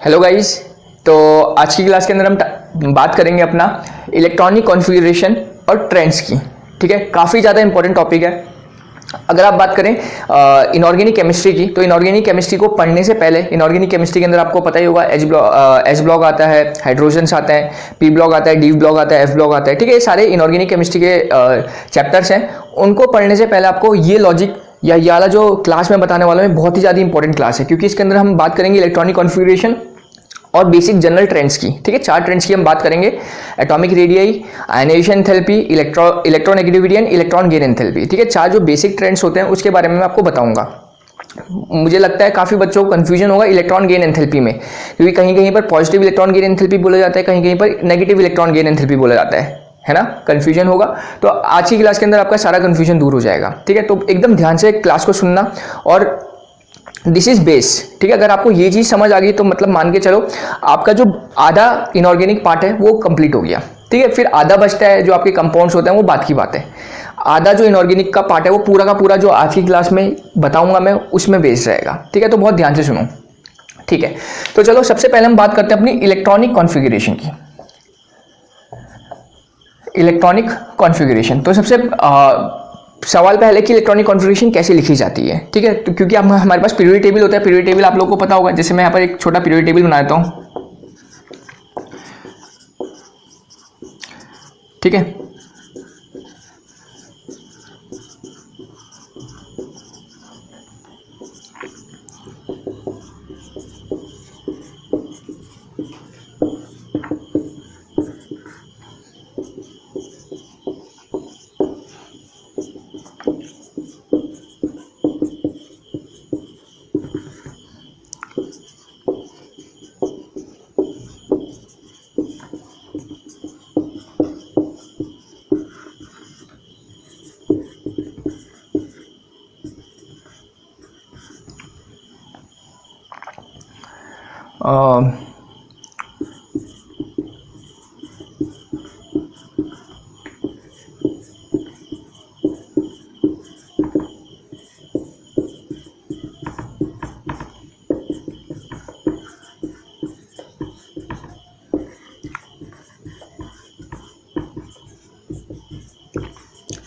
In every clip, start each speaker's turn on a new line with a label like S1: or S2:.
S1: Hello guys. तो आज की क्लास के अंदर हम बात करेंगे अपना इलेक्ट्रॉनिक कॉन्फ़िगरेशन और ट्रेंड्स की। ठीक है, काफ़ी ज़्यादा इंपॉर्टेंट टॉपिक है। अगर आप बात करें इनऑर्गेनिक केमिस्ट्री की, तो इनऑर्गेनिक केमिस्ट्री को पढ़ने से पहले इनऑर्गेनिक केमिस्ट्री के अंदर आपको पता ही होगा एच ब्लॉक आता है, हाइड्रोजन्स आता है, पी ब्लॉक आता है, डी ब्लॉक आता है, एफ ब्लॉक आता है। ठीक है, ये सारे इनऑर्गेनिक केमिस्ट्री के चैप्टर्स हैं। उनको पढ़ने से पहले आपको ये लॉजिक या ये वाला जो क्लास में बताने वाला हूँ बहुत ही ज़्यादा इंपॉर्टेंट क्लास है, क्योंकि इसके अंदर हम बात करेंगे इलेक्ट्रॉनिक कॉन्फ़िगरेशन और बेसिक जनरल ट्रेंड्स की। ठीक है, 4 ट्रेंड्स की हम बात करेंगे: atomic radii, ionization enthalpy, electronegativity and electron gain enthalpy. ठीक है, 4 जो बेसिक ट्रेंड्स होते हैं उसके बारे में मैं आपको बताऊंगा। मुझे लगता है काफ़ी बच्चों को कंफ्यूजन होगा इलेक्ट्रॉन गेन एंथैल्पी में, क्योंकि कहीं कहीं पर पॉजिटिव इलेक्ट्रॉन गेन एंथैल्पी बोला जाता है, कहीं कहीं पर नेगेटिव इलेक्ट्रॉन गेन एंथैल्पी बोला जाता है ना। कंफ्यूजन होगा, तो आज की क्लास के अंदर आपका सारा कंफ्यूजन दूर हो जाएगा। ठीक है, तो एकदम ध्यान से क्लास को सुनना, और दिस इज बेस। ठीक है, अगर आपको ये चीज़ समझ आ गई तो मतलब मान के चलो आपका जो आधा इनऑर्गेनिक पार्ट है वो कंप्लीट हो गया। ठीक है, फिर आधा बचता है जो आपके कंपाउंड्स होते हैं, वो बात की बात है। आधा जो इनऑर्गेनिक का पार्ट है वो पूरा का पूरा जो आज की क्लास में बताऊंगा मैं, उसमें बेस्ड रहेगा। ठीक है, तो बहुत ध्यान से सुनो। ठीक है, तो चलो सबसे पहले हम बात करते हैं अपनी इलेक्ट्रॉनिक कॉन्फ़िगरेशन की। इलेक्ट्रॉनिक कॉन्फ़िगरेशन, तो सबसे सवाल पहले कि इलेक्ट्रॉनिक कॉन्फ़िगरेशन कैसे लिखी जाती है। ठीक है, तो क्योंकि हमारे पास पीरियोडिक टेबल होता है। पीरियोडिक टेबल आप लोगों को पता होगा, जैसे मैं यहाँ पर एक छोटा पीरियोडिक टेबल बना देता हूँ। ठीक है,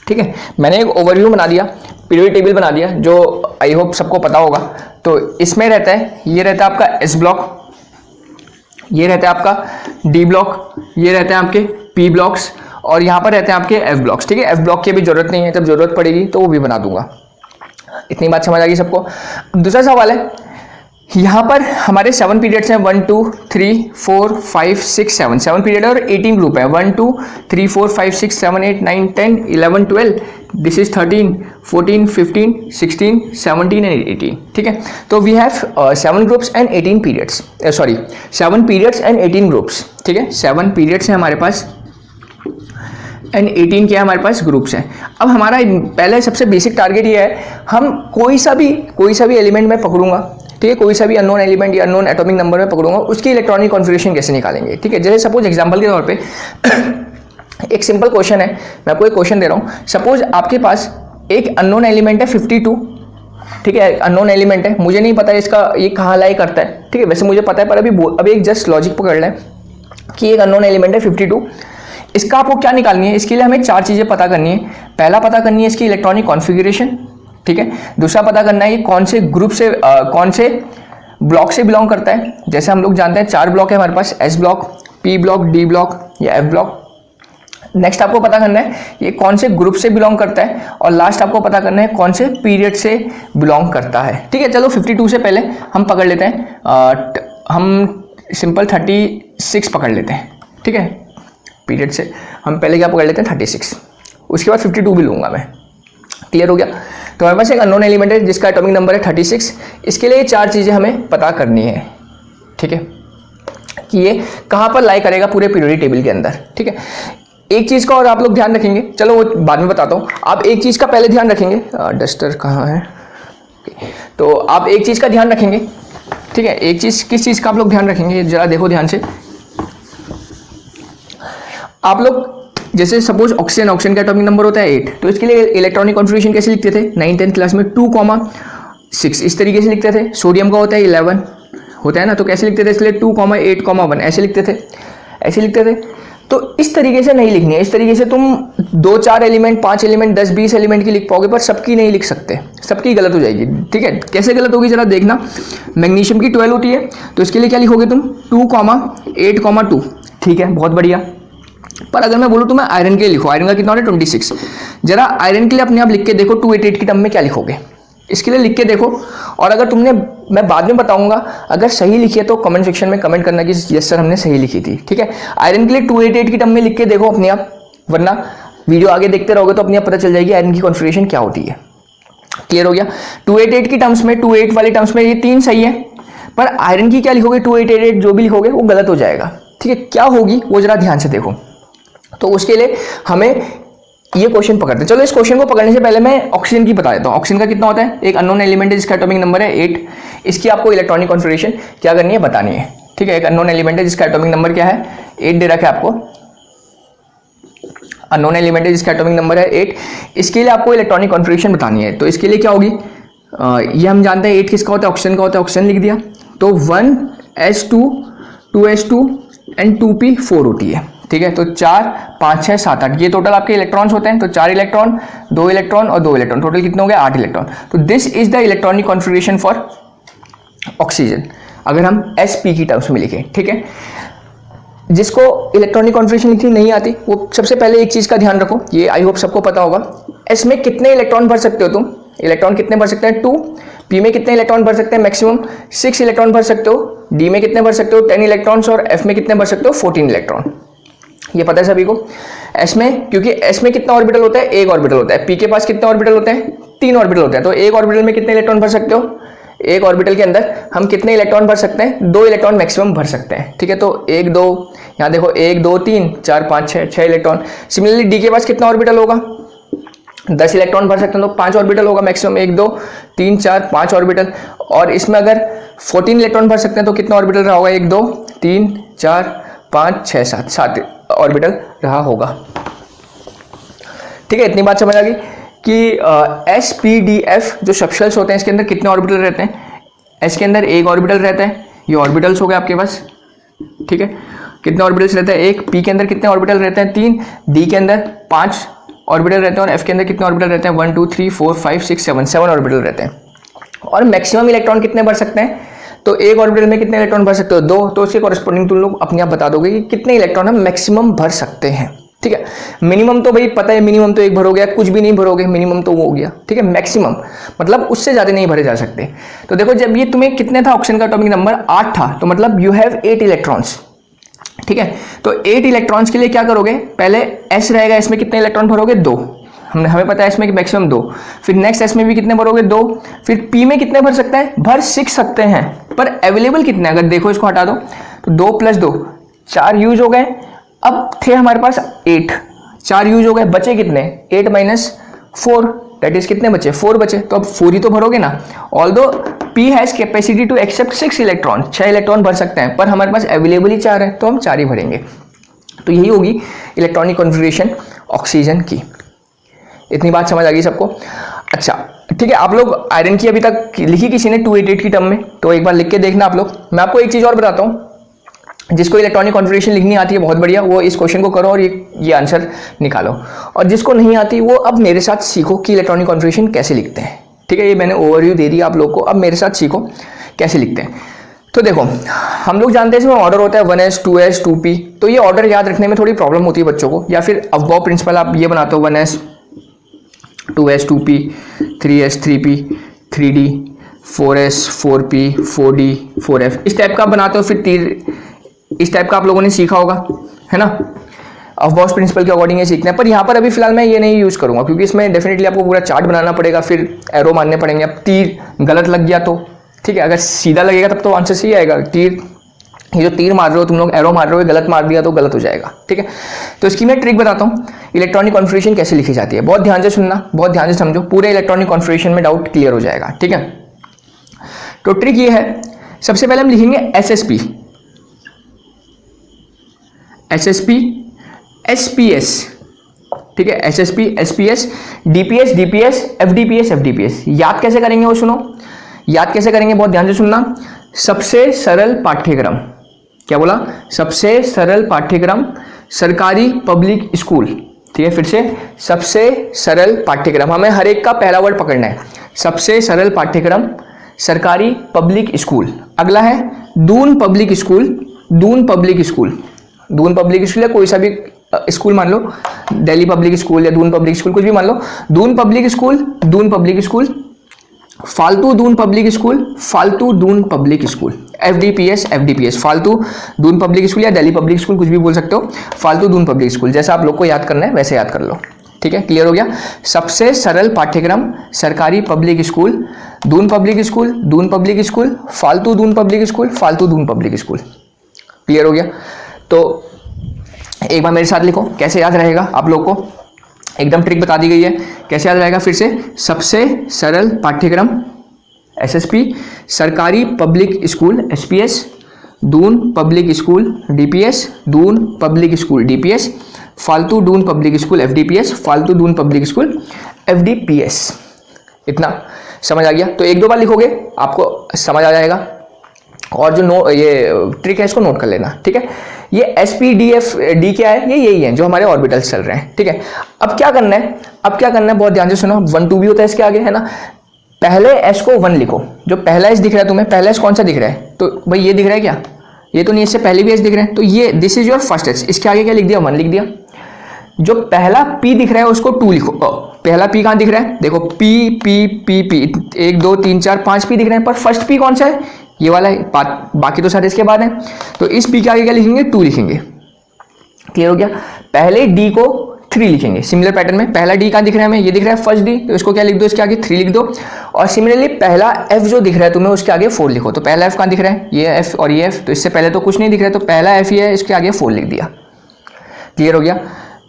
S1: ठीक है, मैंने एक ओवरव्यू बना दिया, पीरियोडिक टेबल बना दिया, जो आई होप सबको पता होगा। तो इसमें रहता है, ये रहता है आपका एस ब्लॉक, ये रहता है आपका डी ब्लॉक, ये रहते हैं आपके पी ब्लॉक्स, और यहाँ पर रहते हैं आपके एफ ब्लॉक्स। ठीक है, एफ ब्लॉक की भी जरूरत नहीं है, जब जरूरत पड़ेगी तो वो भी बना दूंगा। इतनी बात समझ आ गई सबको। दूसरा सवाल है, यहाँ पर हमारे 7 पीरियड्स हैं, 1 2 3 4 5 6 7 7 पीरियड और 18 ग्रुप है। 1 2 3 4 5 6 7 8 9 10 11 12, दिस इज 13 14 15 16 17 एंड 18। ठीक है, तो we have 7 groups and 18 periods, sorry 7 periods and 18 groups. ठीक है, 7 पीरियड्स हैं हमारे पास एंड 18 के हमारे पास ग्रुप्स हैं। अब हमारा पहले सबसे बेसिक टारगेट ये है, हम कोई सा भी एलिमेंट में पकड़ूंगा। ठीक है, कोई सा भी अननोन एलिमेंट या अननोन एटॉमिक नंबर में पकड़ूंगा, उसकी इलेक्ट्रॉनिक कॉन्फ़िगरेशन कैसे निकालेंगे। ठीक है, जैसे सपोज एग्जांपल के तौर पे एक सिंपल क्वेश्चन है, मैं आपको एक क्वेश्चन दे रहा हूँ। सपोज आपके पास एक अननोन एलिमेंट है 52। ठीक है, अननोन एलिमेंट है, मुझे नहीं पता इसका ये कहाँ लाई करता है। ठीक है, वैसे मुझे पता है, पर अभी एक जस्ट लॉजिक पकड़ लें कि एक अननोन एलिमेंट है 52। इसका आपको क्या निकालनी है, इसके लिए हमें 4 चीज़ें पता करनी है। पहला पता करनी है इसकी इलेक्ट्रॉनिक कॉन्फ़िगरेशन। ठीक है, दूसरा पता करना है कि कौन से ग्रुप से कौन से ब्लॉक से बिलोंग करता है। जैसे हम लोग जानते हैं 4 ब्लॉक है हमारे पास, S block, P block, D block या एफ ब्लॉक। नेक्स्ट आपको पता करना है ये कौन से ग्रुप से बिलोंग करता है, और लास्ट आपको पता करना है कौन से पीरियड से बिलोंग करता है। ठीक है, चलो 52 से पहले हम पकड़ लेते हैं, हम सिंपल 36 पकड़ लेते हैं। ठीक है, पीरियड से हम पहले क्या पकड़ लेते हैं 36, उसके बाद 52 भी लूँगा मैं। क्लियर हो गया। तो हमारे पास एक अननोन एलिमेंट है जिसका एटॉमिक नंबर है 36। इसके लिए 4 चीज़ें हमें पता करनी है। ठीक है, कि ये कहाँ पर लाई करेगा पूरे पीरियोडिक टेबल के अंदर। ठीक है, एक चीज़ का और आप लोग ध्यान रखेंगे, चलो वो बाद में बताता हूँ। आप एक चीज़ का पहले ध्यान रखेंगे, डस्टर कहाँ है, तो आप एक चीज़ का ध्यान रखेंगे। ठीक है, एक चीज़, किस चीज़ का आप लोग ध्यान रखेंगे, जरा देखो ध्यान से। आप लोग जैसे सपोज ऑक्सीजन का एटॉमिक नंबर होता है 8, तो इसके लिए इलेक्ट्रॉनिक कॉन्फ़िगरेशन कैसे लिखते थे 9th 10th क्लास में 2, 6 इस तरीके से लिखते थे। सोडियम का होता है 11, होता है ना, तो कैसे लिखते थे, इसलिए 2,8,1 ऐसे लिखते थे। तो इस तरीके से नहीं लिखनी है। इस तरीके से तुम 2-4 एलिमेंट, 5 एलिमेंट, 10-20 एलिमेंट की लिख पाओगे, पर सबकी नहीं लिख सकते, सबकी गलत हो जाएगी। ठीक है, कैसे गलत होगी जरा देखना। मैग्नीशियम की 12 होती है, तो इसके लिए क्या लिखोगे तुम, 2,8,2। ठीक है, बहुत बढ़िया। पर अगर मैं बोलूँ तो मैं आयरन के लिए लिखो, आयरन का कितना होता है 26। जरा आयरन के लिए अपने आप लिख के देखो 288 की टर्म में क्या लिखोगे, इसके लिए लिख के देखो। और अगर तुमने, मैं बाद में बताऊंगा, अगर सही लिखी है तो कमेंट सेक्शन में कमेंट करना कि यस सर हमने सही लिखी थी। ठीक है, आयरन के लिए 288 की टर्म में लिख के देखो अपने आप, वरना वीडियो आगे देखते रहोगे तो अपने आप पता चल जाएगी आयरन की कॉन्फ़िगरेशन क्या होती है। क्लियर हो गया। 288 की टर्म्स में, 28 वाली टर्म्स में ये 3 सही है, पर आयरन की क्या लिखोगे, 288 जो भी लिखोगे वो गलत हो जाएगा। ठीक है, क्या होगी वो जरा ध्यान से देखो। तो उसके लिए हमें ये क्वेश्चन पकड़ते हैं। चलो इस क्वेश्चन को पकड़ने से पहले मैं ऑक्सीजन की बता देता हूँ। ऑक्सीजन का कितना होता है, एक अननोन एलिमेंट है जिसका एटॉमिक नंबर है 8। इसकी आपको इलेक्ट्रॉनिक कॉन्फ़िगरेशन क्या करनी है, बतानी है। ठीक है, एक अननोन एलिमेंट है जिसका एटॉमिक नंबर क्या है, 8 दे रखा है आपको। अननोन एलिमेंट है जिसका एटॉमिक नंबर है 8। इसके लिए आपको इलेक्ट्रॉनिक कॉन्फ़िगरेशन बतानी है। तो इसके लिए क्या होगी, ये हम जानते हैं 8 किसका होता है, ऑक्सीजन का होता है। ऑक्सीजन लिख दिया, तो 1s2 2s2 एंड 2p4 होती है। ठीक है, तो 4 5 6 7 8 ये टोटल आपके इलेक्ट्रॉन्स होते हैं। तो 4 इलेक्ट्रॉन, 2 इलेक्ट्रॉन और 2 इलेक्ट्रॉन, टोटल कितने हो गए, 8 इलेक्ट्रॉन। तो this is the electronic configuration for oxygen, अगर हम sp की टर्म्स में लिखें। ठीक है, जिसको इलेक्ट्रॉनिक कॉन्फ़िगरेशन लिखनी नहीं आती वो सबसे पहले एक चीज़ का ध्यान रखो, ये आई होप सबको पता होगा। s में कितने इलेक्ट्रॉन भर सकते हो तुम, इलेक्ट्रॉन कितने भर सकते हैं 2। p में कितने इलेक्ट्रॉन भर सकते हैं, मैक्सिमम 6 इलेक्ट्रॉन भर सकते हो। d में कितने भर सकते हो, 10 इलेक्ट्रॉन्स। और f में कितने भर सकते हो, 14 इलेक्ट्रॉन। ये पता है सभी को। s में, क्योंकि s में कितना ऑर्बिटल होता है, एक ऑर्बिटल होता है। p के पास कितने ऑर्बिटल होते हैं, 3 ऑर्बिटल होते हैं। तो एक ऑर्बिटल में कितने इलेक्ट्रॉन भर सकते हो, एक ऑर्बिटल के अंदर हम कितने इलेक्ट्रॉन भर सकते हैं, 2 इलेक्ट्रॉन मैक्सिमम भर सकते हैं। ठीक है, तो 1 2, यहाँ देखो 1 2 3 4 5 6 इलेक्ट्रॉन। सिमिलरली d के पास कितना ऑर्बिटल होगा, 10 इलेक्ट्रॉन भर सकते हैं, तो 5 ऑर्बिटल होगा मैक्सिमम, 1 2 3 4 5 ऑर्बिटल। और इसमें अगर 14 इलेक्ट्रॉन भर सकते हैं तो कितना ऑर्बिटल रहा होगा, 1 2 3 4 5 6 7 ऑर्बिटल रहा होगा। ठीक है, इतनी बात समझ आ गई कि SPDF जो सबशेल्स होते हैं इसके अंदर कितने ऑर्बिटल रहते हैं। S के अंदर एक ऑर्बिटल रहता है, ये ऑर्बिटल्स हो गए आपके पास। ठीक है, कितने ऑर्बिटल्स रहते हैं, एक। P के अंदर कितने ऑर्बिटल रहते हैं, 3। D के अंदर 5 ऑर्बिटल रहते हैं। और F के अंदर कितने ऑर्बिटल रहते हैं, 1 2 3 4 5 6 7 ऑर्बिटल रहते हैं। और मैक्सिमम इलेक्ट्रॉन कितने भर सकते हैं, तो एक ऑर्बिटल में कितने इलेक्ट्रॉन भर सकते हो, 2। तो उसके कॉरेस्पॉन्डिंग तुम लोग अपने आप बता दोगे कि कितने इलेक्ट्रॉन हम मैक्सिमम भर सकते हैं। ठीक है, मिनिमम तो भाई पता है, मिनिमम तो 1 भरोगे, कुछ भी नहीं भरोगे, मिनिमम तो वो हो गया। ठीक है, मैक्सिमम मतलब उससे ज़्यादा नहीं भरे जा सकते। तो देखो, जब ये तुम्हें कितने था, ऑक्सीजन का एटॉमिक नंबर 8 था, तो मतलब यू हैव 8 इलेक्ट्रॉन्स। ठीक है, तो 8 इलेक्ट्रॉन्स के लिए क्या करोगे, पहले S रहेगा, इसमें कितने इलेक्ट्रॉन भरोगे, 2। हमें पता है इसमें कि मैक्सिमम 2। फिर नेक्स्ट S में भी कितने भरोगे, 2। फिर P में कितने भर सकते हैं, भर 6 सकते हैं, पर अवेलेबल कितने, अगर देखो इसको हटा दो तो 2 + 2 4 यूज हो गए। अब थे हमारे पास 8, 4 यूज हो गए, बचे कितने, 8 - 4 दैट इज कितने बचे, 4 बचे। तो अब 4 ही तो भरोगे ना। Although P has capacity to accept 6 electron, 6 electron भर सकते हैं, पर हमारे पास अवेलेबल ही 4 है, तो हम 4 ही भरेंगे। तो यही होगी इलेक्ट्रॉनिक कॉन्फ़िगरेशन ऑक्सीजन की। इतनी बात समझ आ गई सबको। अच्छा ठीक है, आप लोग आयरन की अभी तक लिखी किसी ने 288 की टर्म में, तो एक बार लिख के देखना आप लोग। मैं आपको एक चीज़ और बताता हूँ, जिसको इलेक्ट्रॉनिक कॉन्फ़िगरेशन लिखनी आती है बहुत बढ़िया, वो इस क्वेश्चन को करो और ये आंसर निकालो। और जिसको नहीं आती वो अब मेरे साथ सीखो कि इलेक्ट्रॉनिक कॉन्फ़िगरेशन कैसे लिखते हैं। ठीक है, ये मैंने ओवरव्यू दे दिया आप लोग को, अब मेरे साथ सीखो कैसे लिखते हैं। तो देखो, हम लोग जानते हैं इसमें ऑर्डर होता है 1s 2s 2p, तो ये ऑर्डर याद रखने में थोड़ी प्रॉब्लम होती है बच्चों को। या फिर अबव प्रिंसिपल आप ये बनाते हो 1s 2s 2p 3s 3p 3d 4s 4p 4d 4f, इस टाइप का बनाते हो। फिर तीर इस टाइप का आप लोगों ने सीखा होगा, है ना। अबव प्रिंसिपल के अकॉर्डिंग ये सीखना है, पर यहाँ पर अभी फिलहाल मैं ये नहीं यूज़ करूँगा, क्योंकि इसमें डेफिनेटली आपको पूरा चार्ट बनाना पड़ेगा, फिर एरो मारने पड़ेंगे। अब तीर गलत लग गया तो ठीक है, अगर सीधा लगेगा तब तो आंसर सही आएगा। तीर, ये जो तीर मार रहे हो तुम लोग, एरो मार रहे हो, गलत मार दिया तो गलत हो जाएगा। ठीक है, तो इसकी मैं ट्रिक बताता हूँ, इलेक्ट्रॉनिक कॉन्फ़िगरेशन कैसे लिखी जाती है। बहुत ध्यान से सुनना, बहुत ध्यान से समझो, पूरे इलेक्ट्रॉनिक कॉन्फ़िगरेशन में डाउट क्लियर हो जाएगा। ठीक है, तो ट्रिक ये है, सबसे पहले हम लिखेंगे SSP SSP SPS। ठीक है, SSP SPS DPS DPS FDPS FDPS। याद कैसे करेंगे वो सुनो, याद कैसे करेंगे बहुत ध्यान से सुनना। सबसे सरल पाठ्यक्रम, क्या बोला, सबसे सरल पाठ्यक्रम सरकारी पब्लिक स्कूल। ठीक है, फिर से सबसे सरल पाठ्यक्रम, हमें हर एक का पहला वर्ड पकड़ना है। सबसे सरल पाठ्यक्रम सरकारी पब्लिक स्कूल। अगला है Doon public school. Doon public school, Doon public school या कोई सा भी स्कूल मान लो, दिल्ली पब्लिक स्कूल या दून पब्लिक स्कूल, कुछ भी मान लो। Doon public school, Doon public school, फालतू दून पब्लिक स्कूल, फालतू Doon public school, FDPS, FDPS, फालतू दून पब्लिक स्कूल या दिल्ली पब्लिक स्कूल, कुछ भी बोल सकते हो। फालतू दून पब्लिक स्कूल, जैसा आप लोग को याद करना है वैसे याद कर लो। ठीक है, क्लियर हो गया। सबसे सरल पाठ्यक्रम सरकारी public school, Doon public school, Doon public school, फालतू दून पब्लिक स्कूल, फालतू दून पब्लिक स्कूल। क्लियर हो गया। तो एक बार मेरे साथ लिखो, कैसे याद रहेगा आप लोग को, एकदम ट्रिक बता दी गई है, कैसे याद रहेगा फिर से। सबसे सरल पाठ्यक्रम एसएसपी, सरकारी public school SPS, Doon public school DPS, Doon public school DPS, फालतू दून पब्लिक स्कूल एफडीपीएस, फालतू दून पब्लिक स्कूल एफडीपीएस। इतना समझ आ गया। तो एक दो बार लिखोगे आपको समझ आ जाएगा। और जो ये ट्रिक है इसको नोट कर लेना। ठीक है, ये एसपीडीएफ डी क्या है, ये यही है जो हमारे ऑर्बिटल्स चल रहे हैं। ठीक है, अब क्या करना है, अब क्या करना है, बहुत ध्यान से सुनो। 1 2 भी होता है इसके आगे, है ना। पहले एस को 1 लिखो, जो पहला एस दिख रहा है तुम्हें, पहला एस कौन सा दिख रहा है, तो भाई ये दिख रहा है क्या, ये तो नहीं, इससे पहले भी एस दिख रहे हैं, तो ये this is your first S. इसके आगे क्या लिख दिया, 1 लिख दिया। जो पहला पी दिख रहा है उसको 2 लिखो। पहला पी कहाँ दिख रहा है, देखो P P P P, 1 2 3 4 5 P दिख रहे हैं, पर फर्स्ट पी कौन सा है, ये वाला है, बाकी तो सारे इसके बाद हैं। तो इस पी के आगे क्या लिखेंगे, 2 लिखेंगे। क्लियर हो गया। पहले डी को 3 लिखेंगे, सिमिलर पैटर्न में। पहला डी कहाँ दिख रहा है हमें, ये दिख रहा है फर्स्ट डी, तो इसको क्या लिख दो, इसके आगे 3 लिख दो। और सिमिलरली पहला एफ जो दिख रहा है तुम्हें, उसके आगे 4 लिखो। तो पहला एफ कहाँ दिख रहा है, ये एफ और ये एफ, तो इससे पहले तो कुछ नहीं दिख रहा है, तो पहला एफ ही है, इसके आगे 4 लिख दिया। क्लियर हो गया।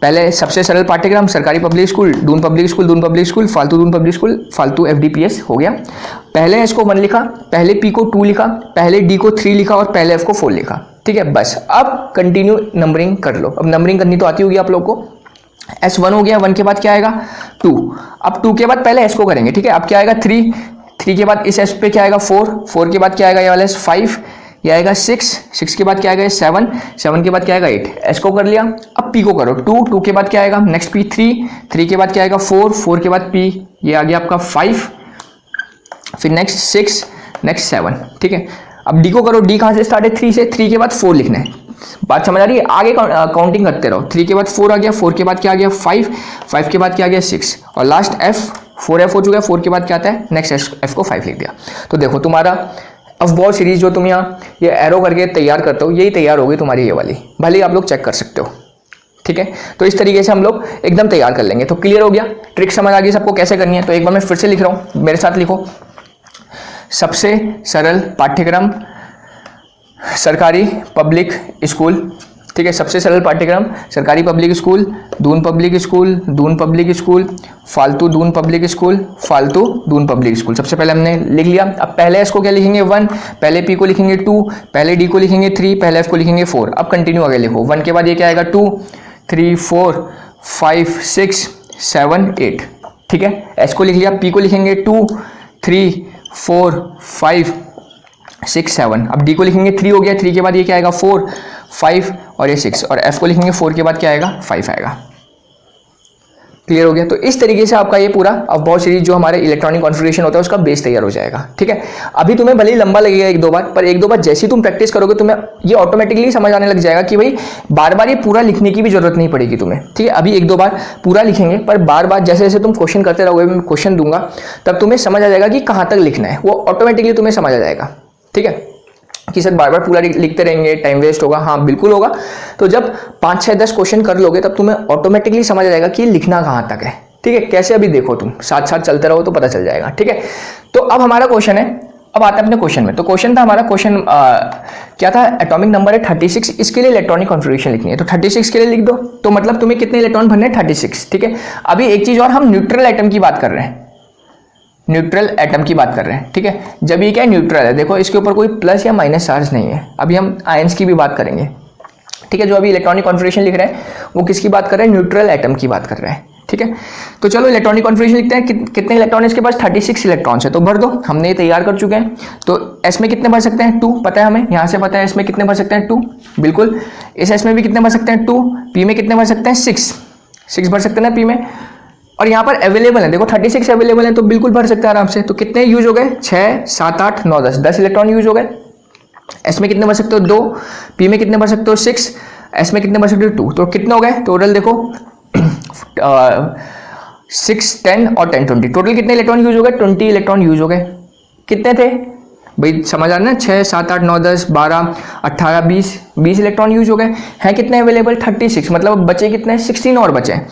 S1: पहले सबसे सरल पाठ्यक्रम सरकारी public school, Doon public school, Doon public school, फालतू दून पब्लिक स्कूल, फालतू एफडीपीएस हो गया। पहले एस को 1 लिखा, पहले पी को 2 लिखा, पहले डी को 3 लिखा और पहले एफ को 4 लिखा। ठीक है, बस अब कंटिन्यू नंबरिंग कर लो। अब नंबरिंग करनी तो आती होगी आप लोग को। S1 हो गया, 1 के बाद क्या आएगा 2, अब 2 के बाद पहले एस को करेंगे। ठीक है, अब क्या आएगा 3, 3 के बाद इस एस पे क्या आएगा 4, 4 के बाद क्या आएगा ये वाला 5, ये आएगा 6, 6 के बाद क्या आएगा 7, 7 के बाद क्या आएगा 8। एस को कर लिया, अब पी को करो 2, 2 के बाद क्या आएगा नेक्स्ट पी 3, 3 के बाद क्या आएगा 4, 4 के बाद पी, ये आ गया आपका 5, फिर नेक्स्ट 6, नेक्स्ट 7। ठीक है, अब डी को करो, डी कहाँ से स्टार्ट है 3 से, 3 के बाद 4 लिखना है। बात समझ आ रही है, आगे काउंटिंग करते रहो। 3 के बाद 4 आ गया, 4 के बाद क्या आ गया 5, 5 के बाद क्या आ गया 6 और लास्ट एफ, 4 एफ हो चुका है, 4 के बाद क्या आता है नेक्स्ट एफ को 5 लिख दिया। तो देखो तुम्हारा अफबॉल सीरीज जो तुम यहाँ ये एरो करके तैयार करते हो, यही तैयार होगी तुम्हारी ये वाली, भले ही आप लोग चेक कर सकते हो। ठीक है, तो इस तरीके से हम लोग एकदम तैयार कर लेंगे। तो क्लियर हो गया, ट्रिक समझ आ गई सबको कैसे करनी है। तो एक बार मैं फिर से लिख रहा हूँ, मेरे साथ लिखो। सबसे सरल पाठ्यक्रम सरकारी पब्लिक स्कूल। ठीक है, सबसे सरल पाठ्यक्रम सरकारी public school, Doon public school, Doon public school, फालतू दून पब्लिक स्कूल, फालतू दून पब्लिक स्कूल। सबसे पहले हमने लिख लिया। अब पहले एस को क्या लिखेंगे 1, पहले पी को लिखेंगे 2, पहले डी को लिखेंगे 3, पहले एफ को लिखेंगे 4। अब कंटिन्यू आगे लिखो। 1 के बाद ये क्या आएगा 2, 3, 4, 5, 6, 7, 8। ठीक है, एस को लिख लिया, पी को लिखेंगे 2, 3, 4, 5, 6, 7। अब डी को लिखेंगे 3 हो गया, 3 के बाद ये क्या आएगा 4, 5 और ये 6 और एफ को लिखेंगे 4 के बाद क्या आएगा 5 आएगा। क्लियर हो गया। तो इस तरीके से आपका ये पूरा अफबॉल सीरीज जो हमारे इलेक्ट्रॉनिक कॉन्फ़िगरेशन होता है उसका बेस तैयार हो जाएगा। ठीक है, अभी तुम्हें भले ही लंबा लगेगा 1-2 बार, पर 1-2 बार जैसे ही तुम प्रैक्टिस करोगे तुम्हें ये ऑटोमेटिकली समझ आने लग जाएगा कि भाई बार बार ये पूरा लिखने की भी जरूरत नहीं पड़ेगी तुम्हें। ठीक है, अभी 1-2 बार पूरा लिखेंगे, पर बार बार जैसे जैसे तुम क्वेश्चन करते रहोगे, मैं क्वेश्चन दूंगा तब तुम्हें समझ आ जाएगा कि कहाँ तक लिखना है, वो ऑटोमेटिकली तुम्हें समझ आ जाएगा। ठीक है, कि सर बार बार पूरा लिखते रहेंगे टाइम वेस्ट होगा, हाँ बिल्कुल होगा। तो जब 5, 6, 10 क्वेश्चन कर लोगे तब तुम्हें ऑटोमेटिकली समझ आ जाएगा कि लिखना कहाँ तक है। ठीक है, कैसे अभी देखो तुम साथ साथ चलते रहो तो पता चल जाएगा। ठीक है, तो अब हमारा क्वेश्चन है, अब आते हैं अपने क्वेश्चन में। तो क्वेश्चन था हमारा, क्वेश्चन क्या था, एटॉमिक नंबर है 36, इसके लिए इलेक्ट्रॉनिक कॉन्फ़िगरेशन लिखनी है। तो 36 के लिए लिख दो। तो मतलब तुम्हें कितने इलेक्ट्रॉन भरने हैं 36। ठीक है, अभी एक चीज और, हम न्यूट्रल एटम की बात कर रहे हैं, न्यूट्रल एटम की बात कर रहे हैं। ठीक है, जब ये क्या है न्यूट्रल है, देखो इसके ऊपर कोई प्लस या माइनस चार्ज नहीं है। अभी हम आयंस की भी बात करेंगे। ठीक है, जो अभी इलेक्ट्रॉनिक कॉन्फ़िगरेशन लिख रहे हैं वो किसकी बात कर रहे हैं, न्यूट्रल एटम की बात कर रहे हैं। ठीक है। तो चलो इलेक्ट्रॉनिक कॉन्फ़िगरेशन लिखते हैं। कितने इलेक्ट्रॉन है इसके पास? 36 इलेक्ट्रॉन्स है, तो भर दो। हमने ये तैयार कर चुके हैं। तो एस में कितने भर सकते हैं? 2, पता है हमें, यहाँ से पता है एस में कितने भर सकते हैं? 2, बिल्कुल। इस एस में भी कितने भर सकते हैं? 2। पी में कितने भर सकते हैं? 6 भर सकते हैं ना पी में। और यहाँ पर अवेलेबल है, देखो 36 अवेलेबल है, तो बिल्कुल भर सकते हैं आराम से। तो कितने यूज हो गए? 6, 7, 8, 9, 10 इलेक्ट्रॉन यूज हो गए। एस में कितने भर सकते हो? 2। पी में कितने भर सकते हो? 6। एस में कितने भर सकते हो? 2। तो कितने हो गए टोटल? देखो 6, 10 और 10, 20। टोटल कितने इलेक्ट्रॉन यूज हो गए? 20 इलेक्ट्रॉन यूज हो गए। कितने थे भाई, समझ आ रहा है ना? 6, 7, 8, 9, 10, 12, 18, 20 इलेक्ट्रॉन यूज हो गए हैं। कितने अवेलेबल? 36। मतलब बचे कितने? 16 और बचे हैं।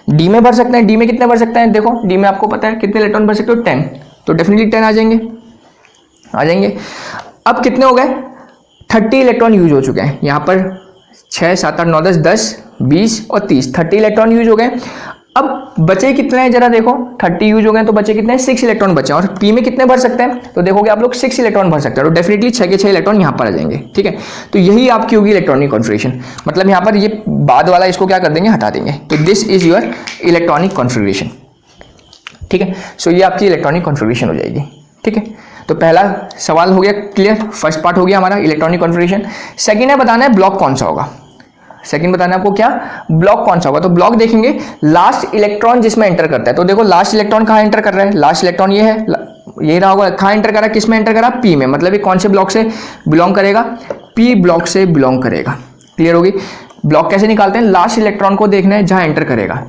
S1: डी में भर सकते हैं। डी में कितने भर सकते हैं? देखो डी में आपको पता है कितने इलेक्ट्रॉन भर सकते हो? 10। तो डेफिनेटली 10 आ जाएंगे। अब कितने हो गए? 30 इलेक्ट्रॉन यूज हो चुके हैं। यहाँ पर 6, 7, 8, 9, 10, 10, 20 और 30, 30 इलेक्ट्रॉन यूज हो गए। अब बचे कितने हैं जरा देखो, 30 यूज हो गए, तो बचे कितने हैं? 6 इलेक्ट्रॉन बचे। और पी में कितने भर सकते हैं? तो देखोगे आप लोग 6 इलेक्ट्रॉन भर सकते हैं, तो डेफिनेटली 6 के 6 इलेक्ट्रॉन यहाँ पर आ जाएंगे। ठीक है, तो यही आपकी होगी इलेक्ट्रॉनिक कॉन्फ़िगरेशन। मतलब यहाँ पर ये बाद वाला इसको क्या कर देंगे? हटा देंगे। तो this is your electronic configuration. ठीक है, सो ये आपकी इलेक्ट्रॉनिक कॉन्फ़िगरेशन हो जाएगी। ठीक है, तो पहला सवाल हो गया क्लियर, फर्स्ट पार्ट हो गया हमारा इलेक्ट्रॉनिक कॉन्फ़िगरेशन। सेकंड है बताना है ब्लॉक कौन सा होगा। सेकंड बताना है आपको क्या? ब्लॉक कौन सा होगा। तो ब्लॉक देखेंगे लास्ट इलेक्ट्रॉन जिसमें एंटर करता है। तो देखो लास्ट इलेक्ट्रॉन कहाँ एंटर कर रहा है? लास्ट इलेक्ट्रॉन ये है, ये रहा होगा। कहाँ एंटर कर रहा है? किस में एंटर कर रहा है? पी में। मतलब ये कौन से ब्लॉक से बिलोंग करेगा? पी ब्लॉक से बिलोंग करेगा। क्लियर होगी? ब्लॉक कैसे निकालते हैं? लास्ट इलेक्ट्रॉन को देखना है जहां एंटर करेगा